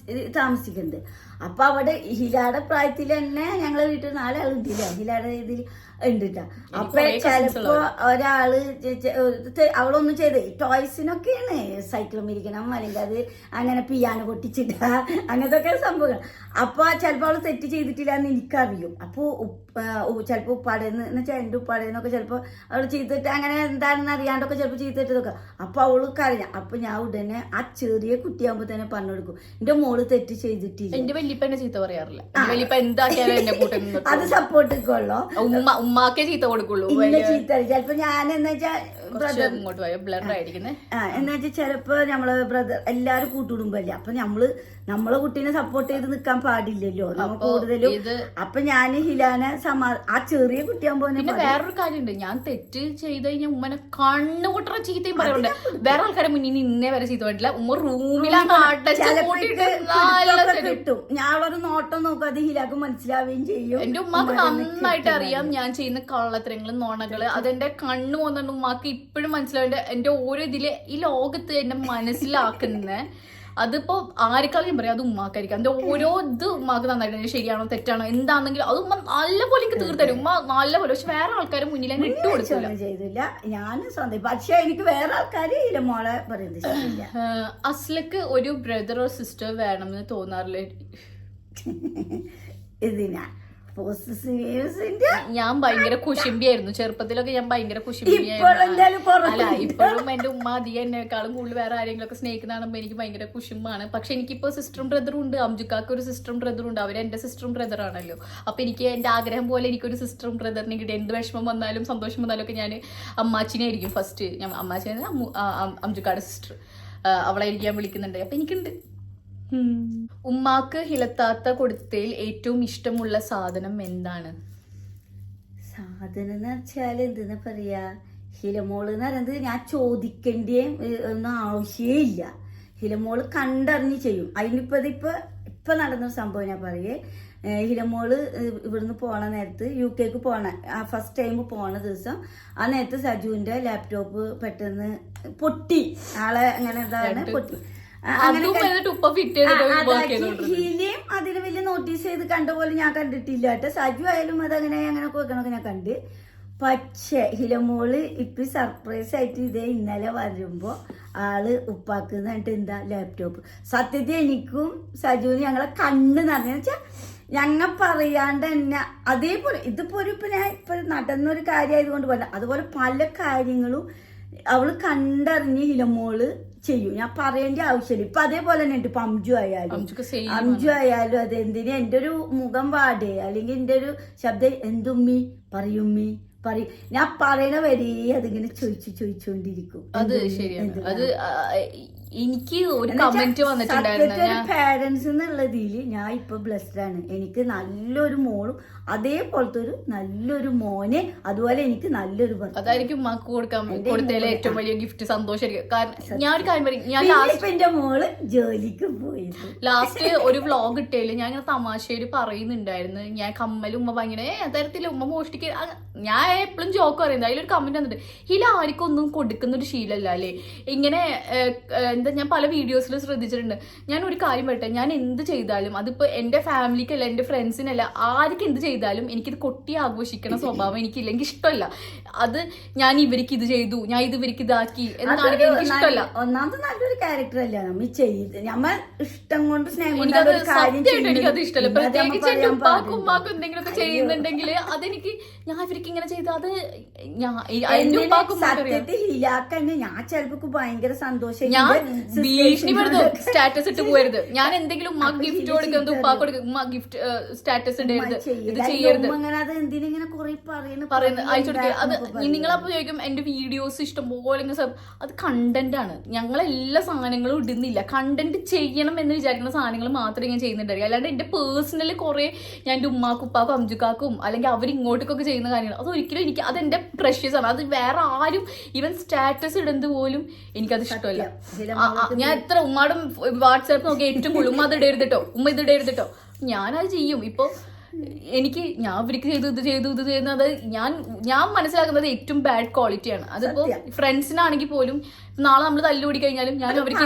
താമസിക്കുന്നത്. അപ്പൊ അവിടെ ഹിലയുടെ പ്രായത്തിൽ തന്നെ ഞങ്ങളെ വീട്ടിൽ 4 ആളുണ്ടില്ല. ഹിലയുടെ ഇതിൽ ഉണ്ട്. അപ്പൊ ചിലപ്പോ ഒരാള് അവളൊന്നും ചെയ്ത് ടോയ്സിനൊക്കെയാണ് സൈക്കിൾ മിരിക്കണം, അല്ലെങ്കിൽ അത് അങ്ങനെ പിയാനോ പൊട്ടിച്ചിട്ട അങ്ങനത്തെ ഒക്കെ സംഭവങ്ങൾ. അപ്പൊ ചിലപ്പോ അവള് തെറ്റ് ചെയ്തിട്ടില്ല എന്ന് എനിക്കറിയും. അപ്പൊ ചിലപ്പോ ഉപ്പാടേന്ന് വെച്ചാൽ എന്റെ ഉപ്പാടേന്നൊക്കെ ചിലപ്പോ അവള് ചെയ്തിട്ട് അങ്ങനെ എന്താണെന്ന് അറിയാണ്ടൊക്കെ ചിലപ്പോ ചെയ്തിട്ടതൊക്കെ. അപ്പൊ അവള് കരഞ്ഞ അപ്പൊ ഞാൻ ഉടനെ ആ ചെറിയ കുട്ടിയാകുമ്പോ തന്നെ പറഞ്ഞു കൊടുക്കും എന്റെ മോള് തെറ്റ് ചെയ്തിട്ടില്ല. എന്റെ വല്യപ്പ ചീത്ത പറയാറില്ല. വല്യപ്പ എന്താക്കിയാലും എന്നെ കൂട്ടുന്നു. അത് സപ്പോർട്ട് കൊള്ളോ. ഉമ്മാക്കേ ചീത്ത കൊടുക്കുള്ളൂ. ചീത്ത ചിലപ്പോ ഞാൻ എന്ന് വെച്ചാൽ ഇങ്ങോട്ട് പോയ ബ്ലർ ആയിരിക്കുന്നേ. എന്ന് വെച്ചാൽ ചിലപ്പോ നമ്മളെ ബ്രദർ എല്ലാരും കൂട്ടുകുടുംബല്ലേ. അപ്പൊ നമ്മളെ കുട്ടീനെ സപ്പോർട്ട് ചെയ്ത് നിക്കാൻ പാടില്ലല്ലോ നമുക്ക് കൂടുതലും. അപ്പൊ ഞാൻ ഹിലാനെ ആ ചെറിയ കുട്ടിയാകുമ്പോ പിന്നെ വേറൊരു കാര്യമുണ്ട്. ഞാൻ തെറ്റ് ചെയ്ത് കഴിഞ്ഞാൽ ഉമ്മനെ കണ്ണുപൊട്ടറ ചീത്തയും പറയുന്നുണ്ട്. വേറെ ആൾക്കാരെ മുന്നിൽ ഇന്നേ വരെ ചീത്ത പറ്റില്ല. ഉമ്മ റൂമിലാണ് കിട്ടും. ഞാളൊരു നോട്ടം നോക്കാതെ ഹിലാക്ക് മനസ്സിലാവുകയും ചെയ്യും. എന്റെ ഉമ്മാക്ക് നന്നായിട്ട് അറിയാം ഞാൻ ചെയ്യുന്ന കള്ളത്തരങ്ങളും നോണകള്. അതെന്റെ കണ്ണു പോകുന്നുണ്ട്. ഉമ്മാക്ക് ഇപ്പോഴും മനസ്സിലാവേണ്ട എന്റെ ഓരോ ഇതില് ഈ ലോകത്ത് എന്നെ മനസ്സിലാക്കുന്ന അതിപ്പോ ആരെക്കാളും പറയാം അത് ഉമ്മാക്കായിരിക്കും. അതിന്റെ ഓരോ ഇത് ഉമ്മാക്ക് നന്നായിട്ട് ശരിയാണോ തെറ്റാണോ എന്താണെങ്കിലും അത് ഉമ്മ നല്ലപോലെ എനിക്ക് തീർത്തരും. ഉമ്മ നല്ലപോലെ. പക്ഷെ വേറെ ആൾക്കാരെ മുന്നിൽ ഞാൻ ഇട്ട് കൊടുക്കില്ല. ചെയ്തില്ല ഞാൻ സ്വന്തം. പക്ഷെ എനിക്ക് വേറെ ആൾക്കാര് മോളെ പറയുന്നത്. അസ്ലക്ക് ഒരു ബ്രദറോ സിസ്റ്റർ വേണമെന്ന് തോന്നാറില്ലേ? ഇതിനാ ഞാൻ ഭയങ്കര കുശുംബിയായിരുന്നു ചെറുപ്പത്തിലൊക്കെ. ഞാൻ ഭയങ്കര കുശുംബിയായിരുന്നു. അല്ല ഇപ്പോഴും എന്റെ ഉമ്മ അധികം എന്നെക്കാളും കൂടുതൽ വേറെ ആരെങ്കിലും ഒക്കെ സ്നേഹിക്കുന്നതാകുമ്പോ എനിക്ക് ഭയങ്കര കുശുംബാണ്. പക്ഷെ എനിക്കിപ്പോ സിസ്റ്ററും ബ്രദറും ഉണ്ട്. അംജുക്കാക്ക് ഒരു സിസ്റ്ററും ബ്രദറും ഉണ്ട്. അവര് എന്റെ സിസ്റ്ററും ബ്രദർ ആണല്ലോ. അപ്പൊ എനിക്ക് എന്റെ ആഗ്രഹം പോലെ എനിക്കൊരു സിസ്റ്ററും ബ്രദറിനെ കിട്ടി. എന്ത് വിഷമം വന്നാലും സന്തോഷം വന്നാലും ഒക്കെ ഞാൻ അമ്മാച്ചിനെ ആയിരിക്കും ഫസ്റ്റ്. ഞാൻ അമ്മാച്ചിനെ അംജുക്കാട് സിസ്റ്റർ അവളായിരിക്കും ഞാൻ വിളിക്കുന്നുണ്ട്. അപ്പൊ എനിക്കുണ്ട്. ഉമ്മാക്ക് ഹിലത്താത്ത കൊടുത്തതിൽ ഏറ്റവും ഇഷ്ടമുള്ള സാധനം എന്താണ്? സാധനം എന്ന് വെച്ചാൽ എന്തെന്ന് പറയാ, ഹിലമോള് എന്ന് പറയുന്നത് ഞാൻ ചോദിക്കേണ്ടേ ഒന്നും ആവശ്യമേ ഇല്ല. ഹിലമോള് കണ്ടറിഞ്ഞ് ചെയ്യും. അതിനിപ്പോ ഇപ്പൊ നടന്ന സംഭവം ഞാൻ പറയേ. ഹിലമോള് ഇവിടുന്ന് പോണ നേരത്ത് UK പോണ ഫസ്റ്റ് ടൈം പോണ ദിവസം ആ നേരത്ത് സജുവിന്റെ ലാപ്ടോപ്പ് പെട്ടെന്ന് പൊട്ടി. ആളെ അങ്ങനെ എന്താണ് പൊട്ടി. ഹിലയും അതിന് വലിയ നോട്ടീസ് ചെയ്ത് കണ്ട പോലെ ഞാൻ കണ്ടിട്ടില്ല കേട്ടോ. സജു ആയാലും അതങ്ങനെ അങ്ങനെയൊക്കെ വെക്കണമൊക്കെ ഞാൻ കണ്ട്. പക്ഷെ ഹിലമോള് ഇപ്പൊ സർപ്രൈസ് ആയിട്ട് ഇതേ ഇന്നലെ വരുമ്പോ ആള് ഉപ്പാക്കുന്നിട്ട് എന്താ ലാപ്ടോപ്പ്. സത്യത്തിൽ എനിക്കും സജുവിന് ഞങ്ങളെ കണ്ണ് നിറഞ്ഞ വെച്ചാൽ ഞങ്ങൾ പറയാണ്ട് തന്നെ അതേപോലെ ഇതിപ്പോ ഞാൻ ഇപ്പൊ നടന്നൊരു കാര്യമായതുകൊണ്ട് പറഞ്ഞ അതുപോലെ പല കാര്യങ്ങളും അവള് കണ്ടറിഞ്ഞ് ഹിലമോള് ചെയ്യും. ഞാൻ പറയേണ്ട ആവശ്യമില്ല. ഇപ്പൊ അതേപോലെ തന്നെ ഉണ്ട്. ഇപ്പൊ അംജു ആയാലും അതെന്തിന് എന്റെ ഒരു മുഖം പാടേ അല്ലെങ്കിൽ എന്റെ ഒരു ശബ്ദം എന്തുമ്മി പറയുമ്മി പറയും. ഞാൻ പറയണ വരെ അതിങ്ങനെ ചോദിച്ചോണ്ടിരിക്കും. അത് ശരിയാണ്. അത് എനിക്ക് ഒരു കമന്റ് വന്നിട്ടുണ്ടായിരുന്നു. പാരന്റ്സ് എന്നുള്ളതില് ഞാൻ ഇപ്പൊ ബ്ലെസ്ഡ് ആണ്. എനിക്ക് നല്ലൊരു മോളും അതേപോലത്തെ ഒരു നല്ലൊരു മോനെ, അതുപോലെ എനിക്ക് നല്ലൊരു അതായിരിക്കും ഉമ്മാക്ക് കൊടുത്തതിലെ ഏറ്റവും വലിയ ഗിഫ്റ്റ്. സന്തോഷമായിരിക്കും. കാരണം ഞാൻ ഒരു കാര്യം പറയും, ഞാൻ എന്റെ മോള് ജോലിക്ക് പോയി ലാസ്റ്റ് ഒരു വ്ളോഗ് ഇട്ടേല് ഞാൻ ഇങ്ങനെ തമാശയിൽ പറയുന്നുണ്ടായിരുന്നു, ഞാൻ കമ്മലും ഉമ്മ ഭയങ്കര തരത്തില് ഉമ്മ മോഷ്ടിക്ക. ഞാൻ എപ്പോഴും ജോക്ക് പറയുന്നത്. അതിലൊരു കമന്റ് വന്നിട്ട്, ഇതിൽ ആർക്കും ഒന്നും കൊടുക്കുന്ന ഒരു ശീലമല്ല അല്ലേ ഇങ്ങനെ. എന്താ, ഞാൻ പല വീഡിയോസിൽ ശ്രദ്ധിച്ചിട്ടുണ്ട്. ഞാൻ ഒരു കാര്യം പറയട്ടെ, ഞാൻ എന്ത് ചെയ്താലും അതിപ്പോ എന്റെ ഫാമിലിക്കല്ല എന്റെ ഫ്രണ്ട്സിനല്ല ആർക്ക് എന്ത് ചെയ്താലും എനിക്കിത് കൊട്ടി ആഘോഷിക്കണ സ്വഭാവം എനിക്കില്ല, എനിക്ക് ഇഷ്ടമല്ല. അത് ഞാൻ ഇവർക്ക് ഇത് ചെയ്തു, ഞാൻ ഇത് ഇവർക്ക് ഇതാക്കി എന്ന് കാണിക്കാൻ എനിക്ക് ഇഷ്ടമല്ല. ഒന്നാമത് നല്ലൊരു ക്യാരക്ടർ അല്ല നമ്മൾ ചെയ്ത്, നമ്മൾ ഇഷ്ടം കൊണ്ട് സ്നേഹം. സത്യമായിട്ട് എനിക്കത് ഇഷ്ടമല്ല. പ്രത്യേകിച്ച് എന്റെ ഉപ്പാക്കും ഉമ്മാക്കും എന്തെങ്കിലുമൊക്കെ ചെയ്യുന്നുണ്ടെങ്കിൽ അതെനിക്ക്, ഞാൻ ഇവർക്ക് ഇങ്ങനെ ചെയ്ത അത് ഹിലാക്കന്നെ ഞാൻ ചിലപ്പോ ഭയങ്കര സന്തോഷം. ഞാൻ ഭീഷണിപ്പെടുന്നു സ്റ്റാറ്റസ് ഇട്ട് പോയരുത്. ഞാൻ എന്തെങ്കിലും ഉമ്മാക്ക് ഗിഫ്റ്റ് കൊടുക്കുന്നത് ഉപ്പാക്ക് കൊടുക്കുക, ഉമ്മ ഗിഫ്റ്റ് സ്റ്റാറ്റസ് ഇടരുത്, ഇത് ചെയ്യരുത് പറയുന്നത് അയച്ചു കൊടുക്കുക. അത് നിങ്ങളപ്പോ ചോദിക്കും എന്റെ വീഡിയോസ് ഇഷ്ടംപോലെ അത് കണ്ടന്റ് ആണ്. ഞങ്ങളെല്ലാ സാധനങ്ങളും ഇടുന്നില്ല, കണ്ടന്റ് ചെയ്യണം എന്ന് വിചാരിക്കുന്ന സാധനങ്ങൾ മാത്രമേ ഞാൻ ചെയ്യുന്നുണ്ടായിരിക്കും. അല്ലാണ്ട് എന്റെ പേഴ്സണലി കുറെ ഞാൻ എന്റെ ഉമ്മാക്കും ഉപ്പാക്കും അംജുക്കാക്കും അല്ലെങ്കിൽ അവർ ഇങ്ങോട്ടേക്കൊക്കെ ചെയ്യുന്ന കാര്യങ്ങൾ അതൊരിക്കലും എനിക്ക് അതെന്റെ പ്രഷ്യസ് ആണ്. അത് വേറെ ആരും ഈവൻ സ്റ്റാറ്റസ് ഇടുന്നത് പോലും എനിക്കത് ഇഷ്ടമല്ല. ഞാൻ എത്ര ഉമ്മാടും വാട്സാപ്പ് നോക്കി ഏറ്റവും കൂടുതൽ ഉമ്മ അത് ഇടരുതിട്ടോ, ഉമ്മ ഇത് ഇടരുതിട്ടോ, ഞാനത് ചെയ്യും. ഇപ്പൊ എനിക്ക് ഞാൻ ഇവർക്ക് ഇത് ചെയ്യുന്നത് ഞാൻ മനസ്സിലാക്കുന്നത് ഏറ്റവും ബാഡ് ക്വാളിറ്റിയാണ്. അതിപ്പോ ഫ്രണ്ട്സിനാണെങ്കിൽ പോലും നാളെ നമ്മൾ തല്ലുകൂടി കഴിഞ്ഞാലും ഞാൻ അവർക്ക്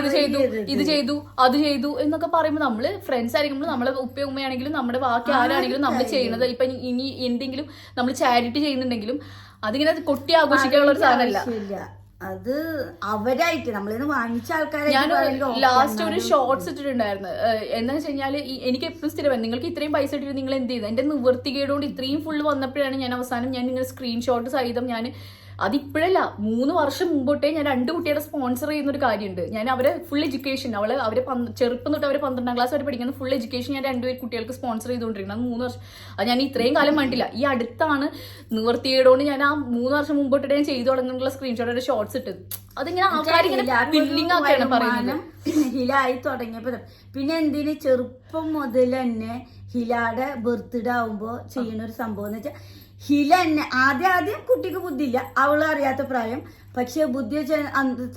ഇത് ചെയ്തു അത് ചെയ്തു എന്നൊക്കെ പറയുമ്പോൾ നമ്മള് ഫ്രണ്ട്സ് ആയിരിക്കുമ്പോൾ നമ്മളെ ഉപ്പ ഉമ്മയാണെങ്കിലും നമ്മുടെ ബാക്കി ആരാണെങ്കിലും നമ്മൾ ചെയ്യുന്നത് ഇപ്പൊ ഇനി എന്തെങ്കിലും നമ്മൾ ചാരിറ്റി ചെയ്യുന്നുണ്ടെങ്കിലും അതിങ്ങനെ കൊട്ടി ആഘോഷിക്കാനുള്ള ഒരു സാധനമല്ല. അത് അവരായിട്ട് നമ്മളിന്ന് വാങ്ങിച്ച ആൾക്കാരെ. ഞാൻ ലാസ്റ്റ് ഒരു ഷോർട്സ് ഇട്ടിട്ടുണ്ടായിരുന്നു. എന്താണെന്ന് വെച്ച് കഴിഞ്ഞാൽ എനിക്ക് എപ്പോഴും സ്ഥിരം നിങ്ങൾക്ക് ഇത്രയും പൈസ ഇട്ടിട്ട് നിങ്ങൾ എന്ത് ചെയ്തു, എന്റെ നിവൃത്തികേടുകൊണ്ട് ഇത്രയും ഫുള്ള് വന്നപ്പോഴാണ് ഞാൻ അവസാനം ഞാൻ ഇങ്ങനെ സ്ക്രീൻഷോട്ട് സഹിതം ഞാൻ അതിപ്പോഴല്ല 3 വർഷം മുമ്പോട്ടേ ഞാൻ 2 കുട്ടികളെ സ്പോൺസർ ചെയ്യുന്ന ഒരു കാര്യമുണ്ട്. ഞാൻ അവരെ ഫുൾ എഡ്യൂക്കേഷൻ അവരെ ചെറുപ്പം തൊട്ട് അവരെ 12ാം ക്ലാസ് വരെ പഠിക്കുന്ന ഫുൾ എഡ്യൂക്കേഷൻ ഞാൻ 2 കുട്ടികൾക്ക് സ്പോൺസർ ചെയ്തുകൊണ്ടിരിക്കുന്നത്. അത് 3 വർഷം. അത് ഞാൻ ഇത്രയും കാലം വേണ്ടില്ല, ഈ അടുത്താണ് നിവർത്തിയോട് ഞാൻ ആ 3 വർഷം മുമ്പോട്ടേ ഞാൻ ചെയ്തു തുടങ്ങുന്നുള്ള സ്ക്രീൻഷോട്ട് ഷോർട്സ് ഇട്ടത്. അതിങ്ങനെ ആൾക്കാരിങ്ങനെ ബില്ലിംഗ് ആക്കിയാണ് പറയുന്നത്. ഹിലായി തുടങ്ങിയപ്പോ പിന്നെ എന്തിന് ചെറുപ്പം മുതൽ തന്നെ ഹിലയുടെ ബർത്ത്ഡേ ആവുമ്പോ ചെയ്യുന്ന ഒരു സംഭവം എന്ന് വെച്ചാൽ ഹില തന്നെ ആദ്യം കുട്ടിക്ക് ബുദ്ധിയില്ല, അവള് അറിയാത്ത പ്രായം. പക്ഷെ ബുദ്ധി വെച്ച്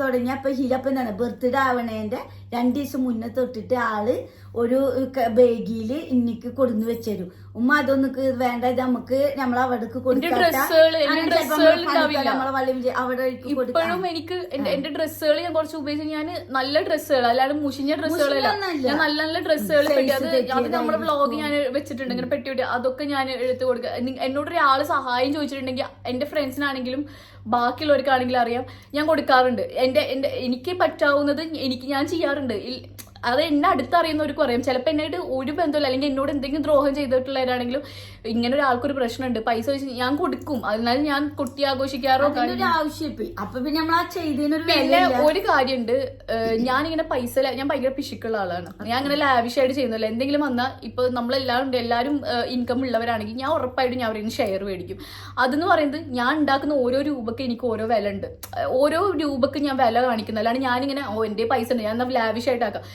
തുടങ്ങിയപ്പോ ഹില ഇപ്പൊ എന്താണ് ബർത്ത്ഡേ ആവണേന്റെ 2 ദിവസം മുന്നേ തൊട്ടിട്ട് ആള് ഒരു ബേഗില് ഇന്നിക്ക് കൊടുന്ന് വെച്ചരും. ഉമ്മ അതൊന്നും വേണ്ട, ഇത് നമുക്ക് നമ്മളവിടേക്ക് കൊടുക്കാം. ഇപ്പോഴും എനിക്ക് എന്റെ ഡ്രസ്സുകൾ ഞാൻ കുറച്ച് ഉപയോഗിച്ച് ഞാൻ നല്ല ഡ്രസ്സുകൾ അല്ലാതെ മുഷിഞ്ഞ ഡ്രസ്സുകളല്ല, ഞാൻ നല്ല നല്ല ഡ്രസ്സുകൾ അത് നമ്മുടെ വ്ളോഗ് ഞാൻ വെച്ചിട്ടുണ്ട് ഇങ്ങനെ പെട്ടി അതൊക്കെ ഞാൻ എടുത്ത് കൊടുക്കുക. എന്നോടൊരാള് സഹായം ചോദിച്ചിട്ടുണ്ടെങ്കിൽ എന്റെ ഫ്രണ്ട്സിനാണെങ്കിലും ബാക്കിയുള്ളവർക്കാണെങ്കിലും അറിയാം ഞാൻ കൊടുക്കാറുണ്ട്. എനിക്ക് പറ്റാവുന്നത് ഞാൻ ചെയ്യാറുണ്ട്. അത് എന്നെ അടുത്തറിയുന്നവർക്ക് അറിയാം. ചിലപ്പോൾ എന്നായിട്ട് ഒരു ബന്ധമില്ല അല്ലെങ്കിൽ എന്നോട് എന്തെങ്കിലും ദ്രോഹം ചെയ്തിട്ടുള്ളവരാണെങ്കിലും ഇങ്ങനെ ഒരാൾക്കൊരു പ്രശ്നമുണ്ട്, പൈസ വെച്ച് ഞാൻ കൊടുക്കും. അതിനാൽ ഞാൻ കുട്ടി ആഘോഷിക്കാറോ പിന്നെ ഒരു കാര്യമുണ്ട്, ഞാനിങ്ങനെ ഞാൻ ഭയങ്കര പിശുക്കുള്ള ആളാണ്. ഞാൻ അങ്ങനെ ലാവിഷായിട്ട് ചെയ്യുന്നില്ല. എന്തെങ്കിലും വന്നാൽ ഇപ്പൊ എല്ലാവരും ഇൻകം ഉള്ളവരാണെങ്കിൽ ഞാൻ ഉറപ്പായിട്ടും ഞാൻ അവരെ ഷെയർ മേടിക്കും. അതെന്ന് പറയുന്നത് ഞാൻ ഉണ്ടാക്കുന്ന ഓരോ രൂപക്ക് എനിക്ക് ഓരോ വില ഉണ്ട്. ഓരോ രൂപക്ക് ഞാൻ വില കാണിക്കുന്നത്. അല്ലാണ്ട് ഞാനിങ്ങനെ എന്റെ പൈസ ഉണ്ട് ഞാൻ ലാവിഷായിട്ടാക്കാം,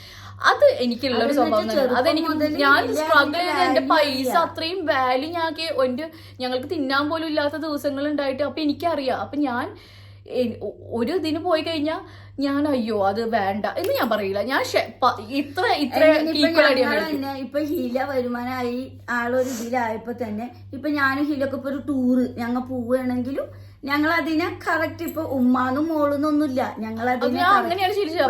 അത് എനിക്കുള്ള ഒരു സ്വഭാവം. അതെനിക്ക് ഞാൻ സ്ട്രഗിൾ ചെയ്ത് എന്റെ പൈസ അത്രയും വാല്യൂ ഞങ്ങൾക്ക് തിന്നാൻ പോലും ഇല്ലാത്ത ദിവസങ്ങൾ ഉണ്ടായിട്ട് അപ്പൊ എനിക്കറിയാം. അപ്പൊ ഞാൻ ഒരു ഇതിന് പോയി കഴിഞ്ഞാൽ ഞാൻ അയ്യോ അത് വേണ്ട എന്ന് ഞാൻ പറയില്ല. ഞാൻ ഇത്ര ഇപ്പൊ ഹില വരുമാനമായി ആളൊരു ഇതിലായപ്പോ തന്നെ ഇപ്പൊ ഞാനും ഹിലൊക്കെ ഇപ്പൊ ഒരു ടൂറ് ഞങ്ങൾ പോവുകയാണെങ്കിലും ഞങ്ങൾ അതിനെ കറക്റ്റ് ഇപ്പൊ ഉമ്മാന്നും മോളൊന്നൊന്നുമില്ല, ഞങ്ങൾ അതിനെ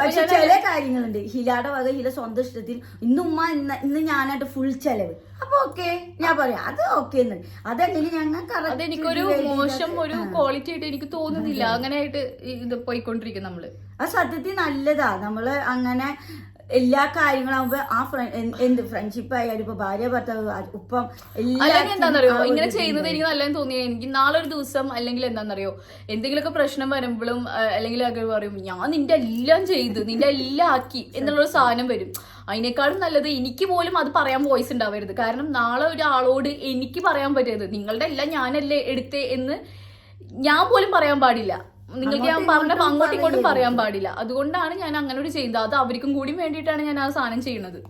പക്ഷെ ചില കാര്യങ്ങളുണ്ട് ഹിലയുടെ വക ഹില സ്വന്തം ഇഷ്ടത്തിൽ ഇന്ന് ഉമ്മ ഇന്ന് ഞാനായിട്ട് ഫുൾ ചെലവ് അപ്പൊ ഓക്കെ ഞാൻ പറയാം അത് ഓക്കെ അതെങ്ങനെ ഞങ്ങൾ അതെനിക്കൊരു മോശം ഒരു ക്വാളിറ്റി ആയിട്ട് എനിക്ക് തോന്നുന്നില്ല. അങ്ങനെ ആയിട്ട് ഇത് പോയിക്കൊണ്ടിരിക്കും നമ്മള്. ആ സത്യത്തിൽ നല്ലതാ നമ്മള് അങ്ങനെ എല്ലാ കാര്യങ്ങളാകുമ്പോ എന്ത് ഫ്രണ്ട്ഷിപ്പ് ആയാലും ഇപ്പൊ ഭാര്യ ഭർത്താവ് ഉപ്പം അല്ലെങ്കിൽ എന്താണെന്നറിയോ ഇങ്ങനെ ചെയ്യുന്നത് എനിക്ക് നല്ലതെന്ന് തോന്നിയത്. എനിക്ക് നാളെ ഒരു ദിവസം അല്ലെങ്കിൽ എന്താണെന്നറിയോ എന്തെങ്കിലുമൊക്കെ പ്രശ്നം വരുമ്പോഴും അല്ലെങ്കിൽ പറയും ഞാൻ നിന്റെ എല്ലാം ചെയ്ത് നിന്റെ എല്ലാം ആക്കി എന്നുള്ളൊരു സാധനം വരും. അതിനേക്കാളും നല്ലത് എനിക്ക് പോലും അത് പറയാൻ വോയിസ് ഉണ്ടാവരുത്. കാരണം നാളെ ഒരാളോട് എനിക്ക് പറയാൻ പറ്റരുത് നിങ്ങളുടെ എല്ലാം ഞാനല്ലേ എടുത്തേ എന്ന് ഞാൻ പോലും പറയാൻ പാടില്ല, നിങ്ങൾക്ക് ഞാൻ പറഞ്ഞപ്പോൾ അങ്ങോട്ടും ഇങ്ങോട്ടും പറയാൻ പാടില്ല. അതുകൊണ്ടാണ് ഞാൻ അങ്ങനെ ഒരു ചെയ്യുന്നത്. അത് അവർക്കും കൂടി വേണ്ടിയിട്ടാണ് ഞാൻ ആ സാധനം ചെയ്യുന്നത്.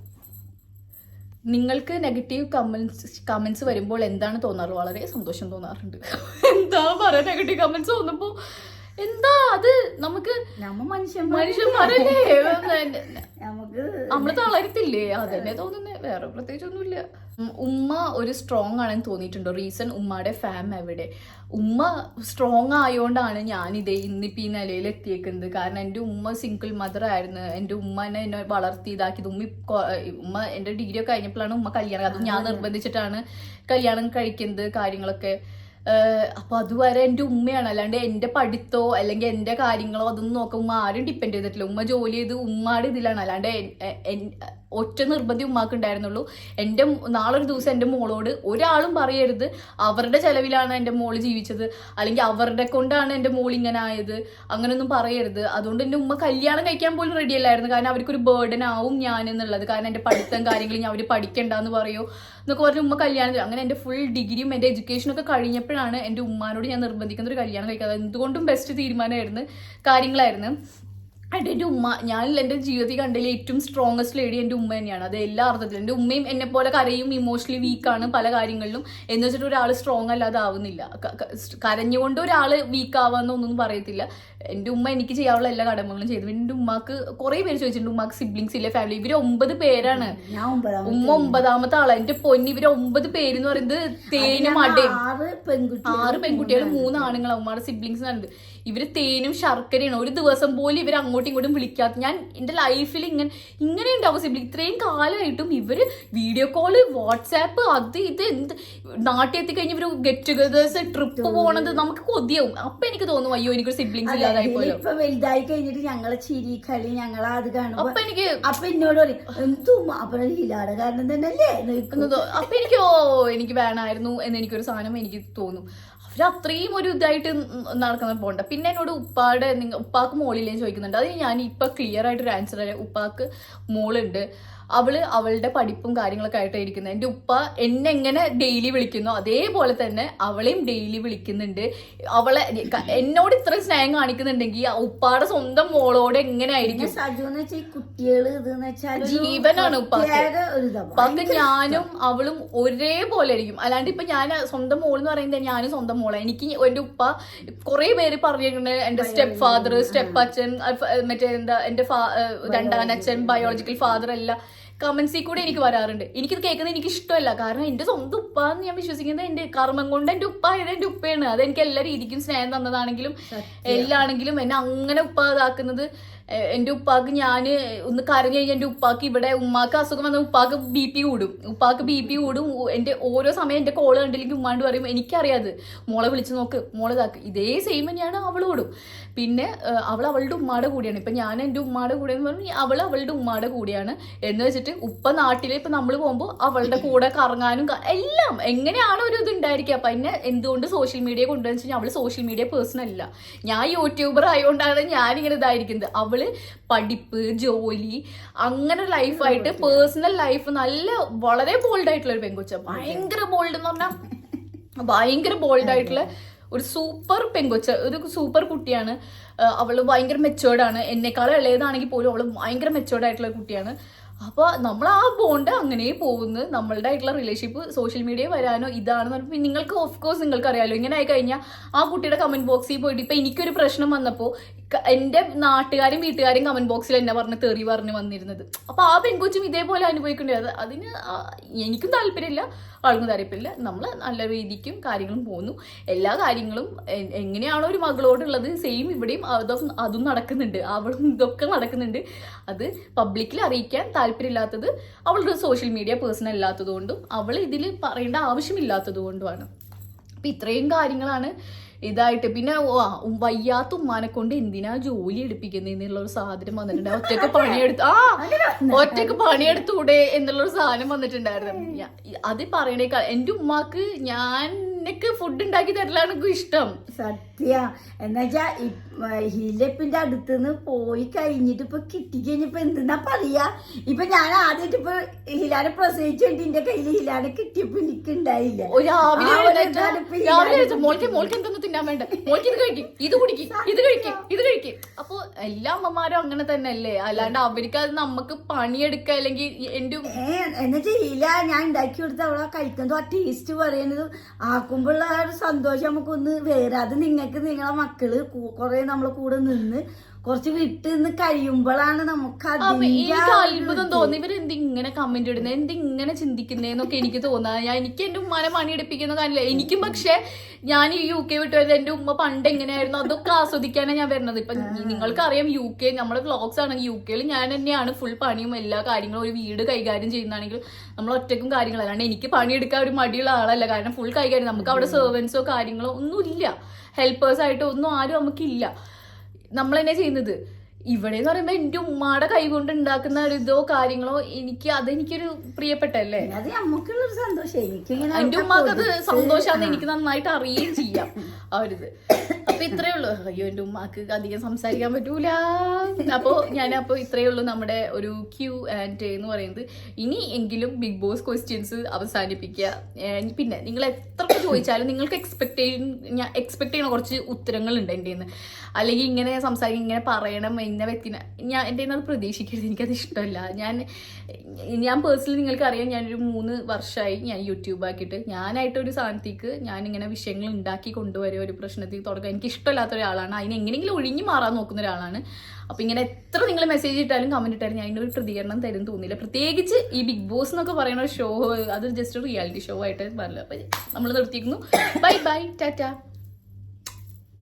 നിങ്ങൾക്ക് നെഗറ്റീവ് കമന്റ്സ് വരുമ്പോൾ എന്താണ് തോന്നാറ്? വളരെ സന്തോഷം തോന്നാറുണ്ട്. എന്താ പറയാ, നെഗറ്റീവ് കമന്റ്സ് തോന്നുമ്പോ എന്താ അത്, നമുക്ക് മനുഷ്യന്മാരല്ലേ, നമ്മള് തളരത്തില്ലേ, അതന്നെ തോന്നുന്നേ, വേറെ പ്രത്യേകിച്ചൊന്നുമില്ല. ഉമ്മ ഒരു സ്ട്രോങ് ആണെന്ന് തോന്നിയിട്ടുണ്ടോ? റീസൺ ഉമ്മയുടെ ഫാം എവിടെ? ഉമ്മ സ്ട്രോങ് ആയോണ്ടാണ് ഞാനിതേ ഇന്നിപ്പോ ഈ നിലയിൽ എത്തിയേക്കുന്നത്. കാരണം എൻ്റെ ഉമ്മ സിംഗിൾ മദർ ആയിരുന്നു. എൻ്റെ ഉമ്മ എന്നെ വളർത്തി ഇതാക്കിയത്. ഉമ്മ എൻ്റെ ഡിഗ്രി ഒക്കെ കഴിഞ്ഞപ്പോഴാണ് ഉമ്മ കല്യാണം, അതും ഞാൻ നിർബന്ധിച്ചിട്ടാണ് കല്യാണം കഴിക്കുന്നത് കാര്യങ്ങളൊക്കെ. അപ്പൊ അതുവരെ എൻ്റെ ഉമ്മയാണ്, അല്ലാണ്ട് എൻ്റെ പഠിത്തോ അല്ലെങ്കിൽ എൻ്റെ കാര്യങ്ങളോ അതൊന്നും നോക്കാൻ ഉമ്മ ആരും ഡിപ്പെൻഡ് ചെയ്തിട്ടില്ല. ഉമ്മ ജോലി ചെയ്ത് ഉമ്മയുടെ ഇതിലാണ്, അല്ലാണ്ട് ഒറ്റ നിർബന്ധം ഉമ്മാക്ക് ഉണ്ടായിരുന്നുള്ളൂ. എൻ്റെ നാളൊരു ദിവസം എൻ്റെ മോളോട് ഒരാളും പറയരുത് അവരുടെ ചെലവിലാണ് എൻ്റെ മോള് ജീവിച്ചത്, അല്ലെങ്കിൽ അവരുടെ കൊണ്ടാണ് എൻ്റെ മോൾ ഇങ്ങനെ ആയത്, അങ്ങനെയൊന്നും പറയരുത്. അതുകൊണ്ട് എൻ്റെ ഉമ്മ കല്യാണം കഴിക്കാൻ പോലും റെഡി അല്ലായിരുന്നു. കാരണം അവർക്കൊരു ബേർഡൻ ആവും ഞാൻ എന്നുള്ളത്. കാരണം എൻ്റെ പഠിത്തം കാര്യങ്ങളും അവർ പഠിക്കണ്ടെന്ന് പറയോ എന്നൊക്കെ പറഞ്ഞ് ഉമ്മ കല്യാണം. അങ്ങനെ എൻ്റെ ഫുൾ ഡിഗ്രിയും എൻ്റെ എഡ്യൂക്കേഷനൊക്കെ കഴിഞ്ഞപ്പോഴാണ് എൻ്റെ ഉമ്മാനോട് ഞാൻ നിർബന്ധിക്കുന്ന ഒരു കല്യാണം കഴിക്കാതെ. എന്തുകൊണ്ടും ബെസ്റ്റ് തീരുമാനമായിരുന്നു, കാര്യങ്ങളായിരുന്നു. എൻ്റെ ഉമ്മ, ഞാൻ എൻ്റെ ജീവിതത്തിൽ കണ്ടതിൽ ഏറ്റവും സ്ട്രോങ്ങസ്റ്റ് ലേഡി എൻ്റെ ഉമ്മ തന്നെയാണ്. അത് എല്ലാ അർത്ഥത്തിലും. എൻ്റെ ഉമ്മയും എന്നെ പോലെ കരയും, ഇമോഷണലി വീക്കാണ് പല കാര്യങ്ങളിലും. എന്ന് വെച്ചിട്ട് ഒരാൾ സ്ട്രോങ് അല്ലാതെ ആവുന്നില്ല. കരഞ്ഞുകൊണ്ട് ഒരാൾ വീക്ക് ആവാന്നൊന്നും പറയത്തില്ല. എൻ്റെ ഉമ്മ എനിക്ക് ചെയ്യാനുള്ള എല്ലാ കടമകളും ചെയ്തു. എൻ്റെ ഉമ്മാക്ക് കുറെ പേര് ചോദിച്ചിട്ടുണ്ട്, ഉമ്മാക്ക് സിബ്ലിങ്സ് ഇല്ല, ഫാമിലി. ഇവര് 9 പേരാണ്. ഉമ്മ 9ാമത്തെ ആളാണ്. എൻ്റെ പൊന്നി, ഇവര് 9 പേര് എന്ന് പറയുന്നത് തേനും അടയും. 6 പെൺകുട്ടികൾ 3 ആണുങ്ങളാണ് ഉമ്മയുടെ സിബ്ലിങ്സ് ആണ്. ഇവര് തേനും ശർക്കരയാണ്. ഒരു ദിവസം പോലും ഇവർ അങ്ങോട്ടും ഇങ്ങോട്ടും വിളിക്കാത്ത. ഞാൻ എൻ്റെ ലൈഫിൽ ഇങ്ങനെ ഉണ്ടാവും സിബ്ലിങ്. ഇത്രയും കാലമായിട്ടും ഇവര് വീഡിയോ കോള്, വാട്സാപ്പ്, അത് ഇത് എന്ത്. നാട്ടിൽ എത്തിക്കഴിഞ്ഞ് ഇവര് ഗെറ്റ് ടുഗദേഴ്സ്, ട്രിപ്പ് പോണത് നമുക്ക് കൊതിയാവും. അപ്പൊ എനിക്ക് തോന്നും അയ്യോ എനിക്കൊരു സിബ്ലിങ്സ് ഇല്ലാതായി പോലും. ഇപ്പൊ വലുതായി കഴിഞ്ഞിട്ട് ഞങ്ങളെ ചിരി കളി ഞങ്ങളെ അത് കാണുമ്പോ അപ്പൊ എന്നോട് പറയും എന്തും അപ്പൊ ഹിലാടെ കാരണം തന്നെയല്ലേ. അപ്പൊ എനിക്ക് വേണമായിരുന്നു എന്ന് എനിക്കൊരു സാധനം എനിക്ക് തോന്നും. അവരത്രയും ഒരു ഇതായിട്ട് നടക്കുന്ന പോണ്ട. പിന്നെ എന്നോട് ഉപ്പാക്ക് മോളില്ലേ ചോദിക്കുന്നുണ്ട്. അത് ഞാൻ ഇപ്പൊ ക്ലിയർ ആയിട്ടൊരു ആൻസർ തരാം. ഉപ്പാക്ക് മോളുണ്ട്. അവളുടെ പഠിപ്പും കാര്യങ്ങളൊക്കെ ആയിട്ടാണ് ഇരിക്കുന്നത്. എൻ്റെ ഉപ്പ എന്നെ എങ്ങനെ ഡെയിലി വിളിക്കുന്നു അതേപോലെ തന്നെ അവളെയും ഡെയിലി വിളിക്കുന്നുണ്ട്. എന്നോട് ഇത്ര സ്നേഹം കാണിക്കുന്നുണ്ടെങ്കിൽ ഉപ്പാടെ സ്വന്തം മോളോട് എങ്ങനെ ആയിരിക്കും? ജീവനാണ് ഉപ്പാക്ക്. ഉപ്പാക്ക് ഞാനും അവളും ഒരേപോലെ ആയിരിക്കും. അല്ലാണ്ട് ഇപ്പൊ ഞാൻ സ്വന്തം മോൾ എന്ന് പറയുന്നത് ഞാനും സ്വന്തം മോളാണ്. എനിക്ക് എൻ്റെ ഉപ്പ കുറെ പേര് പറഞ്ഞിട്ടുണ്ട്, എന്റെ സ്റ്റെപ്പ് ഫാദർ, സ്റ്റെപ്പ് അച്ഛൻ, മറ്റേ എന്താ എന്റെ രണ്ടാനച്ഛൻ, ബയോളജിക്കൽ ഫാദർ എല്ലാം കമന്റ്സിൽ കൂടെ എനിക്ക് വരാറുണ്ട്. എനിക്കിത് കേൾക്കുന്നത് എനിക്ക് ഇഷ്ടമല്ല. കാരണം എന്റെ സ്വന്തം ഉപ്പ എന്ന് ഞാൻ വിശ്വസിക്കുന്നത് എന്റെ കർമ്മം കൊണ്ട് എന്റെ ഉപ്പ എന്റെ ഉപ്പയാണ്. അതെനിക്ക് എല്ലാ രീതിക്കും സ്നേഹം തന്നതാണെങ്കിലും എല്ലാണെങ്കിലും എന്നെ അങ്ങനെ ഉപ്പ ഇതാക്കുന്നത്. എൻ്റെ ഉപ്പാക്ക് ഞാൻ ഒന്ന് കരഞ്ഞു കഴിഞ്ഞാൽ എൻ്റെ ഉപ്പാക്ക് ഇവിടെ ഉമ്മാക്ക് അസുഖം വന്ന ഉപ്പാക്ക് ബി പി കൂടും. എൻ്റെ ഓരോ സമയം എൻ്റെ കോള് കണ്ടില്ലെങ്കിൽ ഉമ്മാണ്ട് പറയും എനിക്കറിയാത്, മോളെ വിളിച്ചു നോക്ക്, മോളെ ഇതാക്ക്. ഇതേ സെയിം തന്നെയാണ് അവളോടും. പിന്നെ അവളുടെ ഉമ്മാടെ കൂടെയാണ്. ഇപ്പം ഞാൻ എൻ്റെ ഉമ്മാടെ കൂടെ എന്ന് പറഞ്ഞു, അവളുടെ ഉമ്മാടെ കൂടെയാണ് എന്ന് വെച്ചിട്ട് ഉപ്പ നാട്ടിൽ ഇപ്പം നമ്മൾ പോകുമ്പോൾ അവളുടെ കൂടെ കറങ്ങാനും എല്ലാം എങ്ങനെയാണോ ഒരു ഇത് ഉണ്ടായിരിക്കുക. അപ്പം എന്നെ എന്തുകൊണ്ട് സോഷ്യൽ മീഡിയ കൊണ്ടുവന്ന് വെച്ച് കഴിഞ്ഞാൽ അവൾ സോഷ്യൽ മീഡിയ പേഴ്സൺ അല്ല. ഞാൻ യൂട്യൂബർ ആയതുകൊണ്ടാണ് ഞാനിങ്ങനെ ഇതായിരിക്കുന്നത്. അവള് പഠിപ്പ്, ജോലി, അങ്ങനെ ലൈഫായിട്ട് പേഴ്സണൽ ലൈഫ് വളരെ ബോൾഡ് ആയിട്ടുള്ള ഒരു പെൺകൊച്ച. ഭയങ്കര ബോൾഡ് എന്ന് പറഞ്ഞാൽ ഭയങ്കര ബോൾഡ് ആയിട്ടുള്ള ഒരു സൂപ്പർ പെൺകൊച്ച, ഒരു സൂപ്പർ കുട്ടിയാണ്. അവള് ഭയങ്കര മെച്ചേർഡാണ്. എന്നെക്കാളും ഇളയതാണെങ്കിൽ പോലും അവള് ഭയങ്കര മെച്ചേർഡ് ആയിട്ടുള്ള കുട്ടിയാണ്. അപ്പോൾ നമ്മൾ ആ ബോണ്ട് അങ്ങനെ പോകുന്നു. നമ്മളുടെ ആയിട്ടുള്ള റിലേഷൻഷിപ്പ് സോഷ്യൽ മീഡിയ വരാനോ ഇതാണെന്ന് പറഞ്ഞപ്പോൾ നിങ്ങൾക്ക് ഓഫ്കോഴ്സ് നിങ്ങൾക്ക് അറിയാമല്ലോ. ഇങ്ങനെ ആയി കഴിഞ്ഞാൽ ആ കുട്ടിയുടെ കമന്റ് ബോക്സിൽ പോയിട്ട് ഇപ്പം എനിക്കൊരു പ്രശ്നം വന്നപ്പോൾ എൻ്റെ നാട്ടുകാരും വീട്ടുകാരും കമന്റ് ബോക്സിൽ എന്നെ തെറി പറഞ്ഞ് വന്നിരുന്നത്. അപ്പോൾ ആ പെൺകൊച്ചും ഇതേപോലെ അനുഭവിക്കേണ്ടത്. അതിന് എനിക്കും താല്പര്യമില്ല, ആൾക്കും താല്പര്യമില്ല. നമ്മൾ നല്ല രീതിക്കും കാര്യങ്ങളും പോകുന്നു. എല്ലാ കാര്യങ്ങളും എങ്ങനെയാണോ ഒരു മകളോടുള്ളത് സെയിം ഇവിടെയും അതും നടക്കുന്നുണ്ട്. അവളും ഇതൊക്കെ നടക്കുന്നുണ്ട്. അത് പബ്ലിക്കിൽ അറിയിക്കാൻ താല്പര്യമില്ലാത്തത് അവളുടെ സോഷ്യൽ മീഡിയ പേഴ്സൺ അല്ലാത്തത് കൊണ്ടും അവൾ ഇതിൽ പറയേണ്ട ആവശ്യമില്ലാത്തത് കൊണ്ടുമാണ്. അപ്പം ഇത്രയും കാര്യങ്ങളാണ് ഇതായിട്ട്. പിന്നെ വയ്യാത്ത ഉമ്മാനെ കൊണ്ട് എന്തിനാ ജോലി എടുപ്പിക്കുന്നത് എന്നുള്ളൊരു സാധനം വന്നിട്ടുണ്ട്. ഒറ്റക്ക് പണിയെടുത്തൂടെ എന്നുള്ളൊരു സാധനം വന്നിട്ടുണ്ടായിരുന്നു. അത് പറയണേക്കാൾ എൻ്റെ ഉമ്മാക്ക് ഞാൻ എനിക്ക് ഫുഡ് ഉണ്ടാക്കി തരലാണ് എനിക്ക് ഇഷ്ടം. സത്യ എന്നുവെച്ചാ ഹിലപ്പിന്റെ അടുത്തുനിന്ന് പോയി കഴിഞ്ഞിട്ട് ഇപ്പൊ കിട്ടിക്കഴിഞ്ഞിപ്പോ എന്തെന്നാ പറയാ. ഇപ്പൊ ഞാൻ ആദ്യമായിട്ട് ഇപ്പൊ ഹിലാനെ പ്രസവിച്ചിട്ട് എന്റെ കയ്യിൽ ഹിലാനെ കിട്ടിയപ്പോ എനിക്ക് ഉണ്ടായില്ല. രാവിലെ മോൾക്ക് എന്തൊന്നും തിന്നാൻ വേണ്ട, മോൾക്ക് ഇത് കഴിക്കും, ഇത് കുടിക്കും, ഇത് കഴിക്കും, ഇത് കഴിക്കും. അപ്പൊ എല്ലാ അമ്മമാരും അങ്ങനെ തന്നെ അല്ലേ? അല്ലാണ്ട് അവർക്ക് അത് നമുക്ക് പണിയെടുക്ക അല്ലെങ്കിൽ എന്റെ എന്നുവെച്ചാ ഹില ഞാൻ ഉണ്ടാക്കി കൊടുത്ത അവളെ കഴിക്കുന്നത് ആ ടേസ്റ്റ് പറയുന്നത് ആക്കുമ്പോഴുള്ള ആ ഒരു സന്തോഷം നമുക്കൊന്ന് വേറെ. അത് നിങ്ങൾക്ക് നിങ്ങളെ മക്കള് കുറെ നമ്മളെ കൂടെ നിന്ന് കുറച്ച് വിട്ട് നിന്ന് കഴിയുമ്പോഴാണ് നമുക്ക് എനിക്ക് അത്ഭുതം തോന്നി. ഇവരെന്ത് ഇങ്ങനെ കമന്റ് ഇടുന്നത്, എന്ത് ഇങ്ങനെ ചിന്തിക്കുന്നതെന്നൊക്കെ എനിക്ക് തോന്നാ. എനിക്ക് എന്റെ ഉമ്മാനെ പണിയെടുപ്പിക്കുന്ന കാര്യമില്ല. എനിക്കും പക്ഷെ ഞാൻ ഈ UK വിട്ട് വരുന്നത് എന്റെ ഉമ്മ പണ്ട് എങ്ങനെയായിരുന്നു അതൊക്കെ ആസ്വദിക്കാനാണ് ഞാൻ വരുന്നത്. ഇപ്പൊ നിങ്ങൾക്കറിയാം UK നമ്മുടെ വ്ളോഗ്സ് ആണെങ്കിൽ UK ഞാൻ തന്നെയാണ് ഫുൾ പണിയും എല്ലാ കാര്യങ്ങളും. ഒരു വീട് കൈകാര്യം ചെയ്യുന്നതാണെങ്കിൽ നമ്മൾ ഒറ്റക്കും കാര്യങ്ങളും, അല്ലാണ്ട് എനിക്ക് പണിയെടുക്കാൻ ഒരു മടിയുള്ള ആളല്ല. കാരണം ഫുൾ കൈകാര്യം നമുക്ക് അവിടെ സെർവൻസോ കാര്യങ്ങളോ ഒന്നുമില്ല, ഹെൽപ്പേഴ്സ് ആയിട്ടോ ഒന്നും ആരും നമുക്കില്ല, നമ്മൾ തന്നെ ചെയ്യുന്നത്. ഇവിടെ എന്ന് പറയുമ്പോ എന്റെ ഉമ്മാടെ കൈ കൊണ്ട് ഉണ്ടാക്കുന്ന ഒരു ഇതോ കാര്യങ്ങളോ അതെനിക്കൊരു പ്രിയപ്പെട്ടല്ലേ. അത് നമുക്കുള്ളൊരു സന്തോഷം. എന്റെ ഉമ്മാക്ക് അത് സന്തോഷാന്ന് എനിക്ക് നന്നായിട്ട് അറിയുകയും ചെയ്യാം അവരിത്. അപ്പൊ ഇത്രയേ ഉള്ളൂ. അയ്യോ എന്റെ ഉമ്മാക്ക് അധികം സംസാരിക്കാൻ പറ്റൂല. അപ്പൊ ഇത്രയേ ഉള്ളൂ നമ്മുടെ ഒരു Q&A എന്ന് പറയുന്നത്. ഇനി എങ്കിലും ബിഗ് ബോസ് ക്വസ്റ്റ്യൻസ് അവസാനിപ്പിക്കുക. പിന്നെ നിങ്ങൾ എത്ര ചോദിച്ചാലും നിങ്ങൾക്ക് എക്സ്പെക്ട് ചെയ്യണ കുറച്ച് ഉത്തരങ്ങളുണ്ട് എൻ്റെ നിന്ന്. അല്ലെങ്കിൽ ഇങ്ങനെ സംസാരിക്കും, ഇങ്ങനെ പറയണം, ഇന്ന വ്യക്തിനെ എൻ്റെ അത് പ്രതീക്ഷിക്കരുത്. എനിക്കത് ഇഷ്ടമല്ല. ഞാൻ പേഴ്സണലി നിങ്ങൾക്ക് അറിയാം, ഞാനൊരു 3 വർഷമായി ഞാൻ യൂട്യൂബ് ആക്കിയിട്ട് ഞാനായിട്ടൊരു സ്ഥാനത്തേക്ക് ഞാനിങ്ങനെ വിഷയങ്ങൾ ഉണ്ടാക്കി കൊണ്ടുവരിക, ഒരു പ്രശ്നത്തിൽ തുടങ്ങുക എനിക്ക് ഇഷ്ടമില്ലാത്ത ഒരാളാണ്. അതിന് എങ്ങനെയെങ്കിലും ഒഴിഞ്ഞു മാറാൻ നോക്കുന്ന ഒരാളാണ്. അപ്പൊ ഇങ്ങനെ എത്ര നിങ്ങൾ മെസ്സേജ് ഇട്ടാലും കമന്റ് ഇട്ടാലും ഞാൻ അതിൻ്റെ ഒരു പ്രതികരണം തരും തോന്നില്ല. പ്രത്യേകിച്ച് ഈ ബിഗ് ബോസ് എന്നൊക്കെ പറയുന്ന ഷോ അത് ജസ്റ്റ് ഒരു റിയാലിറ്റി ഷോ ആയിട്ട് പറഞ്ഞില്ല. അപ്പൊ നമ്മൾ നിർത്തിയിരിക്കുന്നു. Bye bye, Tata.